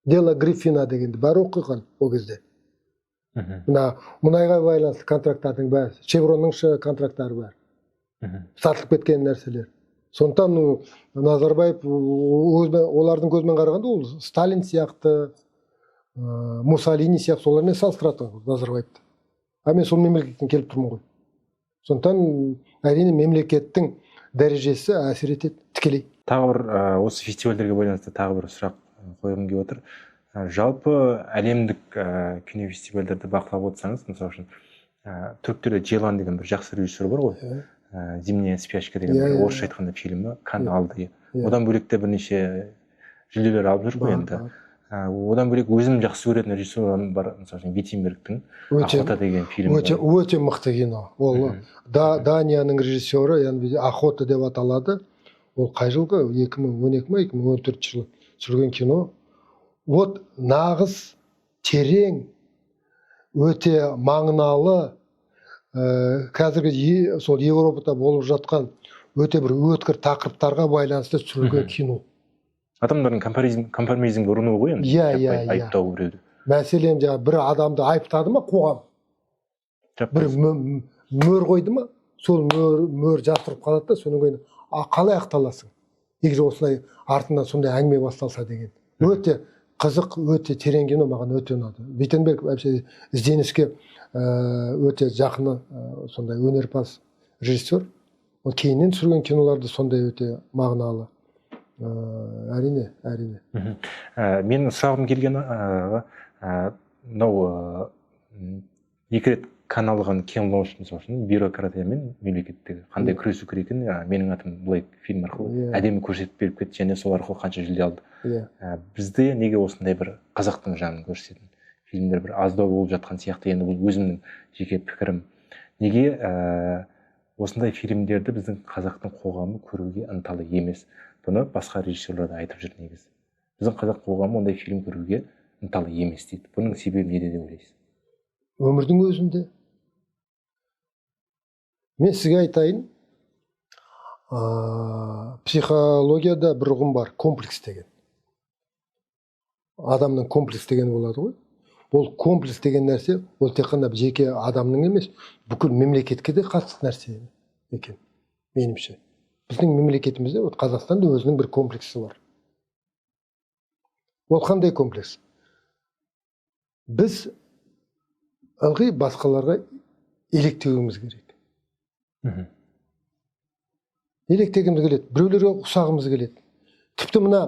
Дело Гриффина дегенді бәрі оқыған ол кезде. Мұнайға байланысты контракттардың бәрі, Шевронның контракттары бәрі. Сатылып кеткен нәрселер. Сондықтан Назарбаев олардың көзімен қарағанда ол Сталин сияқты, Муссолини сияқты солармен салыстырады Назарбаевты. Мен сол мемлекеттен келіп тұрмын ғой. Сондықтан әрине мемлекеттің дәрежесі әсер етеді тікелей. Тағы бір осы фестивальдерге байланысты тағы бір сұрақ қойғым келіп отыр. Жалпы әлемдік кинофестивальдерді бақылап отырсаңыз, мысалы үшін түріктерде Джейлан деген бір жақсы режиссер бар ғой. Зимняя спячка деген бір орысша айтқанда фильмі Канн алды. Одан бөлек те бірнеше жүлделер алып жүр ғой енді. Одан бөлек өзім жақсы көретін режиссер бар, мысалы үшін Виттенбергтің Охота деген фильмі. Өте мықты кино. Ол Данияның режиссері, яғни Охота деп аталады. Ол қай жылғы? 2012-2014 жылы түсірген кино. Вот нағыз, терең, өте мағыналы, қазіргі сол Европада болып жатқан өте бір өткір тақырыптарға байланысты түсірілген кино. Адамдардың компармизмге ұрыну ғой енді. Айыптау біреуді. Мәселен, бір адамды айыптады ма қоғам? Бір мөр қойды ма? Сол мөр жасырып қалады да, соның кейін қалай ақталасың? егер осылай артынан сондай әңгіме басталса деген. Өте қызық, өте терең кино, маған өте ұнады. Виттенберг вообще ізденіске өте жақыны сондай өнерпаз режиссер. Ол кейіннен түсірген киноларды сондай өте мағыналы. Әрине. Менің сұрағым келгені мынау 2 рет каналған кино үшін бюрократия мен мемлекеттегі қандай күресу керек екенін менің атым былай фильм арқылы әдемі көрсетіп беріп кетті, және сол арқылы қанша жүлде алды. Бізде неге осындай бір қазақтың жанын көрсететін фильмдер бір аздау болып жатқан сияқты? Енді бұл өзімнің жеке пікірім. Неге осындай фильмдерді біздің қазақтың қоғамы көруге ынталы емес? Бұны басқа режиссерлер айтып жүр негізі. Біздің қазақ қоғамы ондай фильм көруге ынталы емес дейді. Бұның себебі неде деп ойлайсыз? Өмірдің өзінде. Мен сізге айтайын, психологияда бір ұғым бар, комплекс деген. Адамның комплекс деген болады ғой. Ол комплекс деген нәрсе, ол тек қана жеке адамның емес, бүкіл мемлекетке де қатысты нәрсе екен, меніңше. Біздің мемлекетімізде, Қазақстанда өзінің бір комплексі бар. Ол қандай комплекс? Біз ылғи басқаларға еліктеуіміз керек. Еліктегіміз келеді, біреулерге ұқсағымыз келеді. Тіпті мына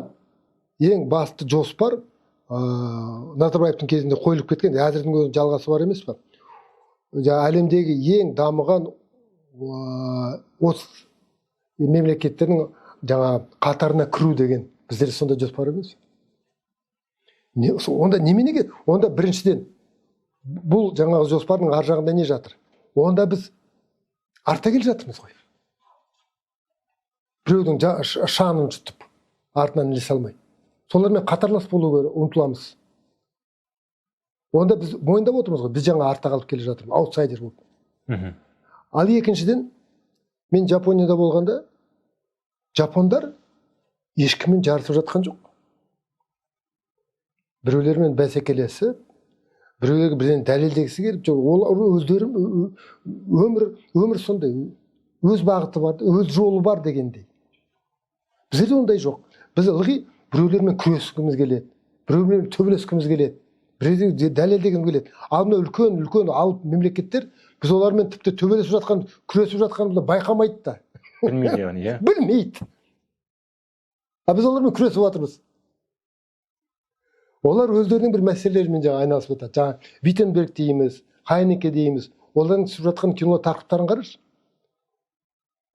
ең басты жоспар Назарбаевтың кезінде қойылып кеткен, әзірдің өзінің жалғасы бар емес пе? Әлемдегі ең дамыған 30 мемлекеттердің қатарына кіру деген біздер сонда жоспар емес. Онда неменеге? Онда біріншіден бұл жаңағы жоспардың ар жағында не жатыр? Онда біз арта келе жатырмыз ғой. Біреудің шанын жұтып, артынан ілесе алмай. Солармен қатарлас болуға ұмтыламыз. Онда біз мойындап отырмыз ғой, біз жаңа артта қалып келе жатырмыз, аутсайдер болып. Ал екіншіден, мен Жапонияда болғанда, жапондар ешкіммен жарысып жатқан жоқ. Біреулермен бәсекелесіп, біреулерге бірден дәлелдегісі келіп, олар өздері өмір сондай, өз бағыты бар, өз жолы бар дегендей. Бізде ондай жоқ. Біз ылғи біреулермен күрескіміз келеді, біреулермен төбелескіміз келеді, біреулерге дәлелдегіміз келеді. Ал мына үлкен алып мемлекеттер, біз олармен тіпті төбелесіп жатқан, күресіп жатқанымызды байқамайды да. Білмейді яғни, иә? Білмейді. А біз олармен күресіп жатырмыз. Олар өздерінің бір мәселелерімен айналысып жатады. Виттенберг дейміз, Хайнеке дейміз. Олардың түсіп жатқан кино тақырыптарын қарашы.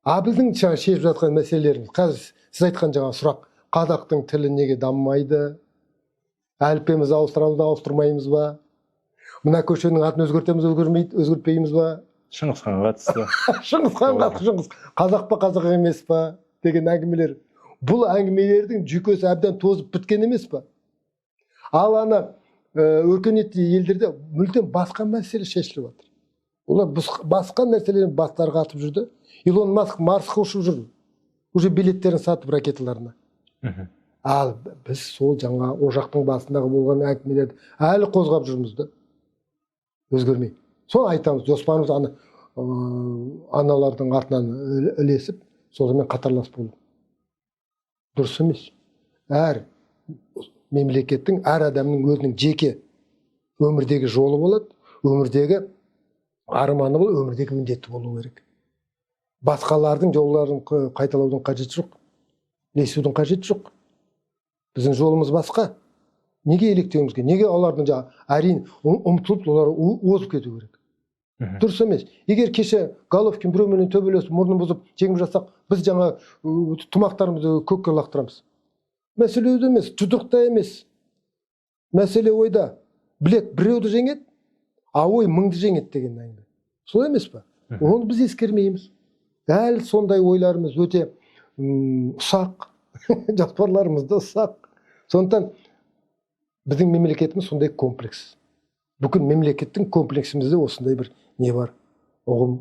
А біздің шешіп жатқан мәселелеріміз, қазір сіз айтқан сұрақ, қазақтың тілі неге дамымайды? Әліппемізді ауыстырамыз ба, ауыстырмаймыз ба? Мына көшенің атын өзгертеміз, өзгертпейміз ба? Шыңғысханға қатысты. Шыңғысханға, қазақ па, қазақ емес па деген әңгімелер. Бұл әңгімелердің жүйкесі әбден тозып біткен емес па? Ал ана өркениетті елдерде мүлдем басқа мәселе шешіліп жатыр. Олар басқа нәрселерін бастарға атып жүрді. Илон Маск Марсқа ұшып жүрді. Уже билеттерін сатып ракеталарына. Ал біз сол жаңа ошақтың басындағы болған әңгімелерді әлі қозғап жүрміз да. Өзгермей. Соны айтамыз, жоспарымыз аналардың артынан ілесіп, солармен қатарлас болу. Дұрыс емес. Әр мемлекеттің, әр адамның өзінің жеке өмірдегі жолы болады, өмірдегі арманы бол, өмірдегі міндеті болу керек. Басқалардың жолдарын қайталаудың қажеті жоқ, ілесудің қажеті жоқ. Біздің жолымыз басқа. Неге еліктеуіміз керек? Неге олардың әрине ұмтылып, олар озып кету керек? Дұрыс емес. Егер кеше Головкин біреумен төбелесіп, мұрнын бұзып, жеңіп жатсақ, біз жаңа тұмақтарымызды көкке лақтырамыз. Мәселе өзі емес, жұдырықта емес. Мәселе ойда. Білек біреуді жеңеді, а ой мыңды жеңеді деген әңгіме. Солай емес па? Оны біз ескермейміз. Дәл сондай ойларымыз өте ұсақ, жоспарларымыз да ұсақ. Сондықтан біздің мемлекетіміз сондай комплекс. Бүкіл мемлекеттің комплексімізде осындай бір не бар, ұғым.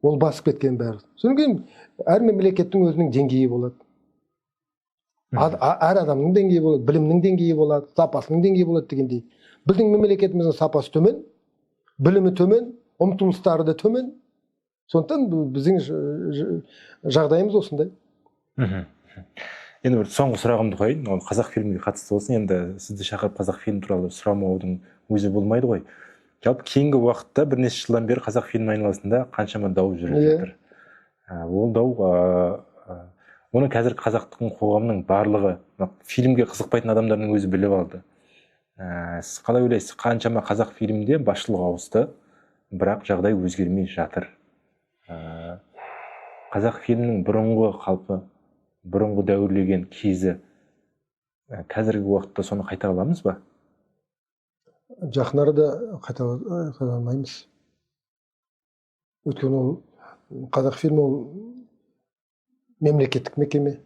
Ол басып кеткен бәрі. Содан кейін әр мемлекеттің өзінің деңгейі болады. Әр адамның деңгейі болады, білімнің деңгейі болады, сапасының деңгейі болады дегендей. Біздің мемлекетіміздің сапасы төмен, білімі төмен, ұмтылыстары да төмен. Сондықтан біздің жағдайымыз осындай. Енді бір соңғы сұрағымды қояйын, ол қазақ фильмге қатысты болсын. Енді сізді шақырып қазақ фильм туралы сұрамаудың өзі болмайды ғой. Жалпы кейінгі уақытта бірнеше жылдан бері қазақ фильм айналасында қаншама дау жүріп жатыр. Ол дау, оны қазір қазақтың қоғамның барлығы, фильмге қызықпайтын адамдардың өзі біліп алды. Сіз қалай ойлайсыз, қаншама қазақ фильмде басшылық ауысты, бірақ жағдай өзгермей жатыр? Қазақ фильмінің бұрынғы қалпы, бұрынғы дәуірлеген кезі қазіргі уақытта соны қайта аламыз ба? Жақын арада қайта алмаймыз. Өйткені ол қазақ фильмі ол мемлекеттік мекеме.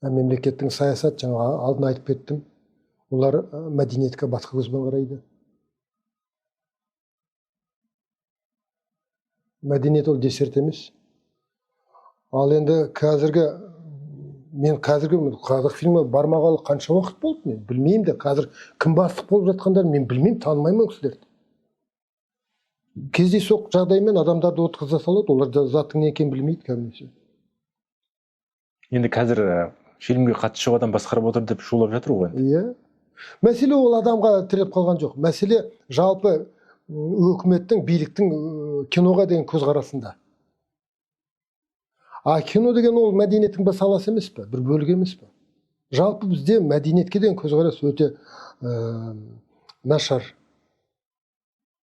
Мемлекеттің саясат, жаңа алдын айтып кеттім. Олар мәдениетке басқа көзбен қарайды. Мәдениет ол десерт емес. Ал енді мен қазіргі қазақ фильмі бармағалы қанша уақыт болды, мен білмеймін де. Қазір кім бастық болып жатқандар мен білмеймін, танымаймын кісілерді. Кездейсоқ жағдаймен адамдарды отырғыза салады, олар заттың не екенін білмейді көбінесе. Енді қазір фильмге қатысы жоқ адам басқарып отыр деп шулап жатыр ғой. Иә. Мәселе ол адамға тіреліп қалған жоқ. Мәселе жалпы өкіметтің, биліктің киноға деген көзқарасында. Кино деген ол мәдениеттің бір саласы емес пе, бір бөлігі емес пе? Жалпы бізде мәдениетке деген көзқарас өте нашар.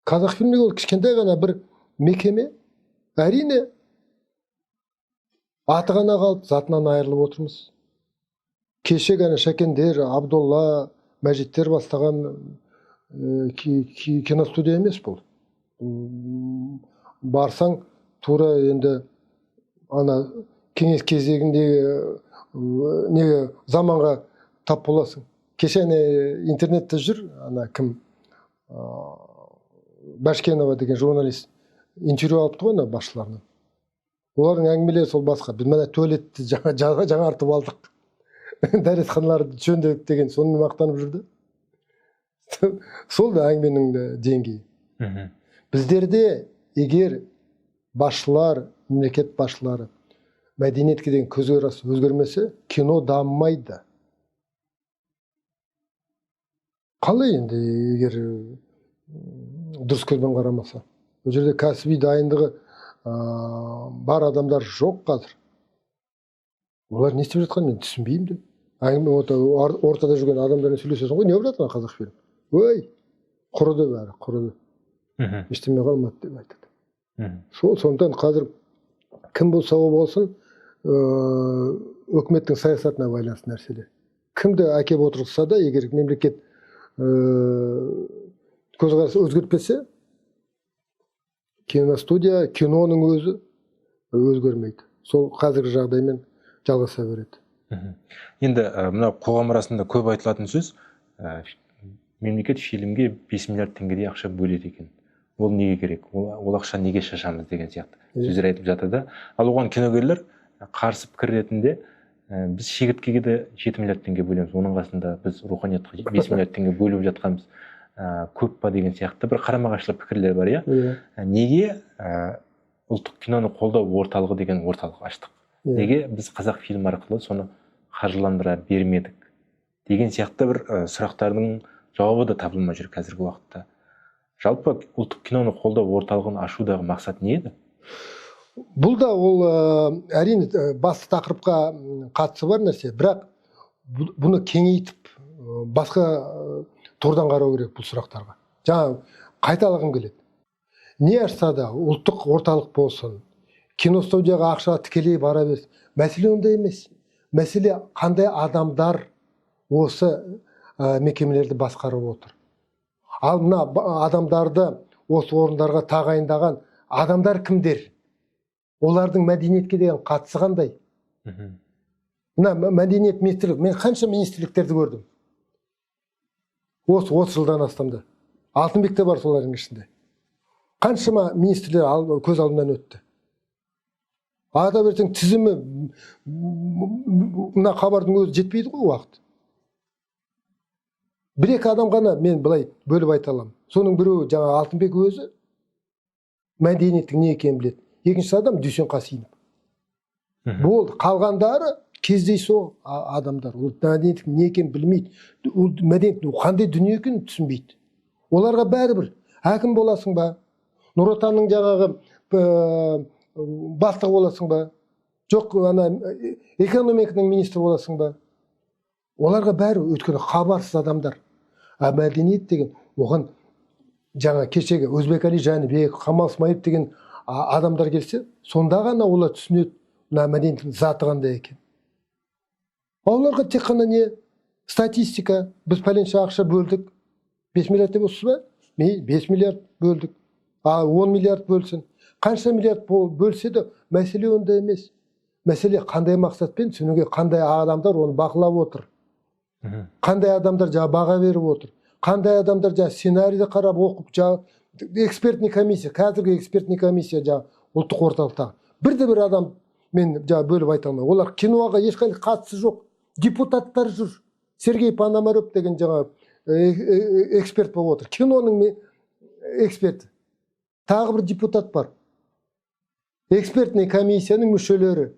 Қазақ фильмі ол кішкентай ғана бір мекеме. Әрине, аты ғана қалып, затынан айырылып отырмыз. Кеше ғана Шәкендер, Абдолла, Мәжиттер бастаған киностудия емес бұл. Барсаң, тура енді ана кеңес кезегіндегі заманға тап боласың. Кеше интернетте жүр, ана кім, Башкенова деген журналист интервью алыпты ғой, басшыларынан. Олардың әңгімелері сол басқа. Біз мына туалетті жаңартып алдық. Дәретханаларды жөндедік деген сонымен мақтанып жүрді. Сол да әңгіменің деңгейі. Біздерде егер басшылар, мемлекет басшылары мәдениетке деген көзқарас өзгермесе, кино дамымайды. Қалай енді егер дұрыс көзбен қарамаса? Бұл жерде кәсіби дайындығы бар адамдар жоқ қазір. Олар не істеп жатқан мен түсінбеймін де. Ортада жүрген адамдармен сөйлесесің ғой, не болып жатыр қазақ фильм? Ой, құрыды бәрі, құрыды. Ештеңе қалмады деп айтады. Сондықтан қазір кім болса о болсын, өкіметтің саясатына байланысты нәрселер. Кімді әкеп отырғызса да, егер мемлекет көзқарасы өзгертпесе, киностудия, киноның өзі өзгермейді. Сол қазіргі жағдаймен жалғаса береді. Енді мына қоғам арасында көп айтылатын сөз, мемлекет фильмге 5 миллиард теңгедей ақша бөледі екен. Ол неге керек? Ол ақша неге шашамыз деген сияқты сөздер айтып жатыр да. Ал оған киногерлер қарсы пікір ретінде біз шегірткеге де 7 миллиард теңге бөлеміз. Оның қасында біз руханиятқа 5 миллиард теңге бөліп жатқанымыз көп па деген сияқты бір қарама-қайшылық пікірлер бар, иә? Неге ұлттық киноны қолдау орталығы деген орталық аштық? Неге біз қазақ фильм арқылы соны қаржыландыра бермедік? Деген сияқты бір сұрақтардың жауабы да табылмай жүр қазіргі уақытта. Жалпы ұлттық киноны қолдау орталығын ашудағы мақсат не еді? Бұл да ол әрине басты тақырыпқа қатысы бар нәрсе, бірақ бұны кеңейтіп басқа тұрдан қарау керек бұл сұрақтарға. Жаңа қайталағым келеді. Не ашса да ұлттық орталық болсын, киностудияға ақша тікелей бара берсін. Мәселе ондай емес. Мәселе қандай адамдар осы мекемелерді басқарып отыр. Ал мына адамдарды осы орындарға тағайындаған адамдар кімдер? Олардың мәдениетке деген қатысы қандай? Мына мәдениет министрлігі, мен қанша министрліктерді көрдім? Осы 30 жылдан астамда. Алтынбекте бар солардың ішінде. Қаншама министрлер көз алдымнан өтті. Ата берсең тізімі мына хабардың өзі жетпейді ғой уақыт. Бір-екі адам ғана мен былай бөліп айта аламын. Соның біреуі жаңа Алтынбек өзі мәдениеттің не екенін біледі. Екінші адам Дүйсен Қасейінов. Болды. Қалғандары кездейсоқ адамдар, ол мәдениеттің не екенін білмейді, ол мәдениеттің қандай дүние екенін түсінбейді. Оларға бәрібір әкім боласың ба, Нұр Отанның жаңағы бастығы боласың ба, жоқ ана экономиканың министрі боласың ба, оларға бәрібір, өйткені хабарсыз адамдар. Мәдениет деген оған жаңа кешегі Өзбекәли Жәнібек, Қамал Смайылов деген адамдар келсе, сонда ғана олар түсінеді мына мәдениеттің заты қандай екен. Оларға тек қана не статистика, біз пәленше ақша бөлдік, 5 миллиард деп отырсыз ба? 5 миллиард бөлдік, 10 миллиард бөлсін. Қанша миллиард бөлсе де мәселе онда емес. Мәселе қандай мақсатпен түсінуге, қандай адамдар оны бақылап отыр. Қандай адамдар жаңа баға беріп отыр. Қандай адамдар жаңа сценарийді қарап оқып, жаңа экспертный комиссия, қазіргі экспертный комиссия жаңа ұлттық орталықтағы. Бірде-бір адам мен жаңа бөліп айта алмаймын. Олар киноға ешқандай қатысы жоқ. Депутаттар жүр. Сергей Пономарев деген жаңа эксперт болып отыр. Киноның эксперті. Тағы бір депутат бар. Экспертный комиссияның мүшелері.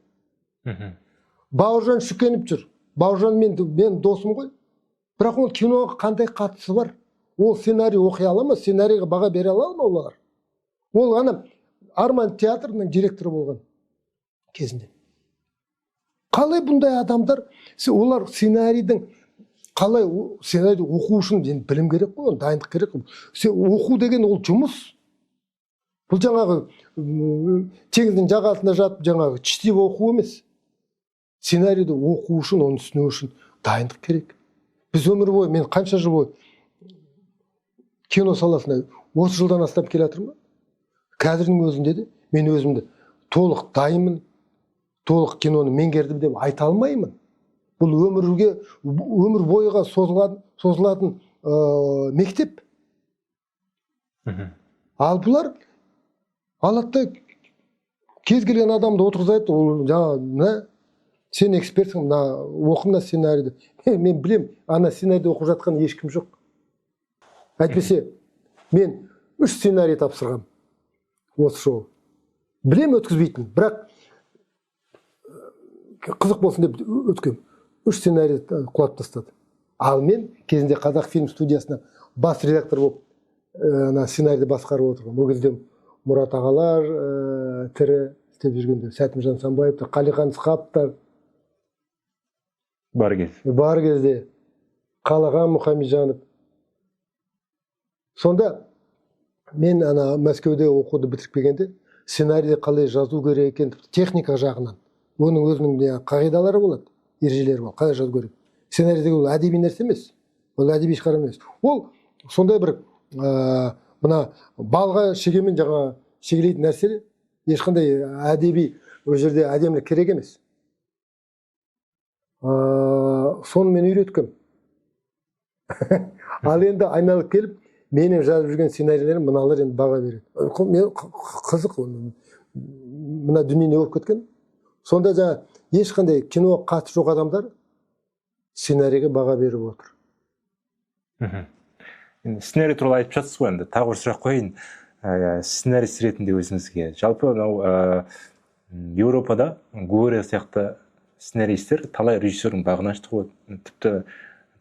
Бауыржан Шүкенов жүр. Бауыржан мен досым ғой. Бірақ ол киноға қандай қатысы бар? Ол сценарий оқи ала ма? Сценарийға баға бере ала ма олар? Ол ана Арман театрының директоры болған кезінде. Қалай бұндай адамдар, олар сценарийдің қалай сценарийді оқу үшін білім керек қой, дайындық керек қой. Оқу деген ол жұмыс. Бұл жаңағы теңіздің жағасында жатып жаңағы чтиво оқу емес. Сценарийді оқу үшін, оны түсіну үшін дайындық керек. Біз өмір бойы, мен қанша жыл бойы кино саласында 30 жылдан астап келе жатырмын. Қазірдің өзінде де мен өзімді толық дайынмын, толық киноны меңгердім деп айта алмаймын. Бұл өмір бойға созылатын мектеп. Ал бұлар алатта кез келген адамды отырғызайды, ол жаңа сен экспертсің, оқымна сценарийді. Мен білем, ана сценарийді оқып жатқан ешкім жоқ. Әйтпесе, мен 3 сценарий тапсырғам осы жолы. Білем өткізбейтін, бірақ қызық болсын деп өткем. 3 сценарий құлап тастады. Ал мен кезінде Қазақфильм студиясына бас редактор болып сценарийді басқарып отырғам. Ол кезде Мұрат ағалар тірі істеп жүргенде, Сәтімжан Самбаевтар, Қалихан Сқаповтар бар кезде, Қалаған Мұхамеджанов. Сонда мен Мәскеуде оқуды бітіріп келгенде сценарийді қалай жазу керек екен, техника жағынан. Оның өзінің қағидалары болады, ережелері болады, қалай жазу керек. Сценарийдегі ол әдеби нәрсе емес, ол әдеби шығарма емес. Ол сондай бір мына балға шегемен жаңа шегелейтін нәрсе, ешқандай әдеби ол жерде әдемілік керек емес. Соны мен үйреткем. Ал енді айналып келіп, менің жазып жүрген сценарийлерім мыналар енді баға береді. Мен қызық, мына дүние не болып кеткен. Сонда жаңа ешқандай киноға қатысы жоқ адамдар сценарийге баға беріп отыр. Сценарий туралы айтып жатсыз ғой, енді тағы бір сұрақ қояйын. Сценарист ретінде өзіңізге. Жалпы Еуропада Гурия сияқты сценаристер талай режиссердің бағын ашты ғой. Тіпті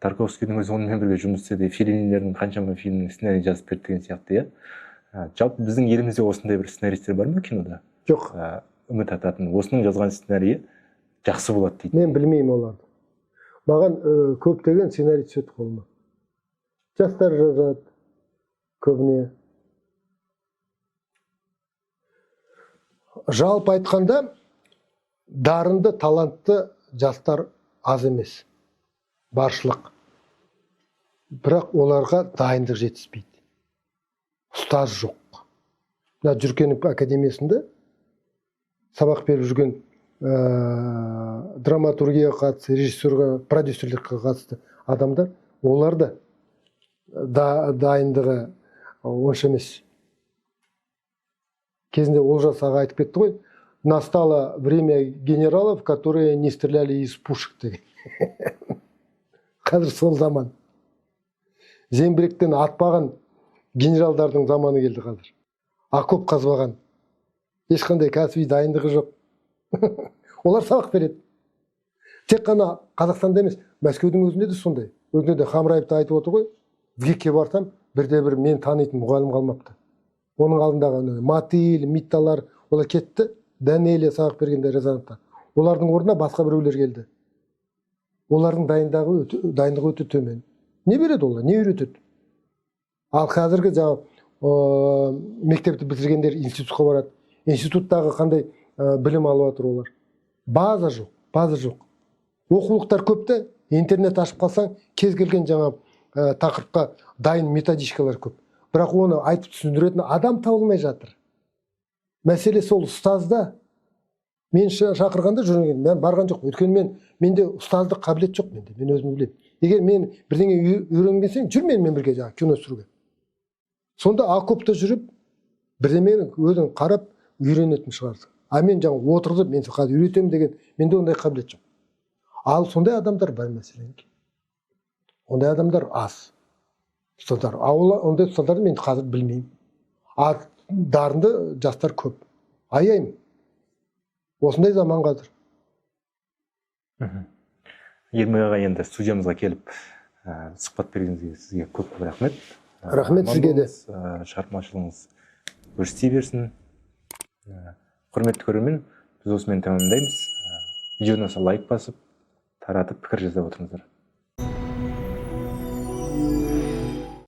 Тарковскийдің өзі онымен бірге жұмыс істеді, Феллинилердің қаншама фильмнің сценарий жазып берді деген сияқты, Жалпы біздің елімізде осындай бір сценаристер бар ма кинода? Жоқ. Үміт артатын. Осының жазған сценарийі жақсы болады дейді. Мен білмеймін оларды. Маған көптеген сценарий түседі қолыма. Жастар жазады көбіне. Жалпы айтқанда дарынды, талантты жастар аз емес. Баршылық. Бірақ оларға дайындық жетіспейді. Ұстаз жоқ. Жүргенов академиясында сабақ беріп жүрген драматургияға қатысты, режиссерға, продюсерлікке қатысты адамдар, оларда дайындығы онша емес. Кезінде Олжас аға айтып кетті ғой, настало время генералов, которые не стреляли из пушек деген. Қазір сол заман. Зеңбіректен атпаған генералдардың заманы келді қазір. Окоп қазбаған. Ешқандай кәсіби дайындығы жоқ. Олар сабақ береді. Тек қана Қазақстанда емес, Мәскеудің өзінде де сондай. Өзінде де Хамраев та айтып отыр ғой, ВГИКке барсам, бірде-бір мен танитын мұғалім қалмапты. Оның алдындағы Матиль, Митталар, олар кетті. Данелия сабақ бергенде Рязановта. Олардың орнына басқа біреулер келді. Олардың дайындығы өте төмен. Не береді олар? Не үйретеді? Ал қазіргі мектепті бітіргендер институтқа барады. Институттағы қандай білім алып жатыр олар? База жоқ. Оқулықтар көпті, интернет ашып қалсаң, кез келген тақырыпқа дайын методичкалар көп. Бірақ оны айтып түсіндіретін адам табылмай жатыр. Мәселе сол ұстазда. Мен шақырғанда жүрген, мен барған жоқ. Өйткені менде ұстаздық қабілет жоқ менде. Мен өзім білемін. Егер мен бірдеңе үйренгенсең, жүр менімен бірге кино түсіруге. Сонда окопта жүріп, бірдемені өзің қарап үйренетін шығарсың. А мен отырдым, мен қазір үйретемін деген, менде ондай қабілет жоқ. Ал сондай адамдар бар мәселенге. Ондай адамдар аз. Ондай ұстаздарды мен қазір білмеймін. Дарынды жастар көп. Аяймын. Осындай заман қазір. Ермек аға, енді студиямызға келіп сұхбат бергеніңізге сізге көп рахмет. Рахмет сізге де. Шығармашылығыңыз өрістей берсін. Құрметті көрермен, біз осымен тәмамдаймыз. Видеоны лайк басып, таратып пікір жазып отырыңыздар.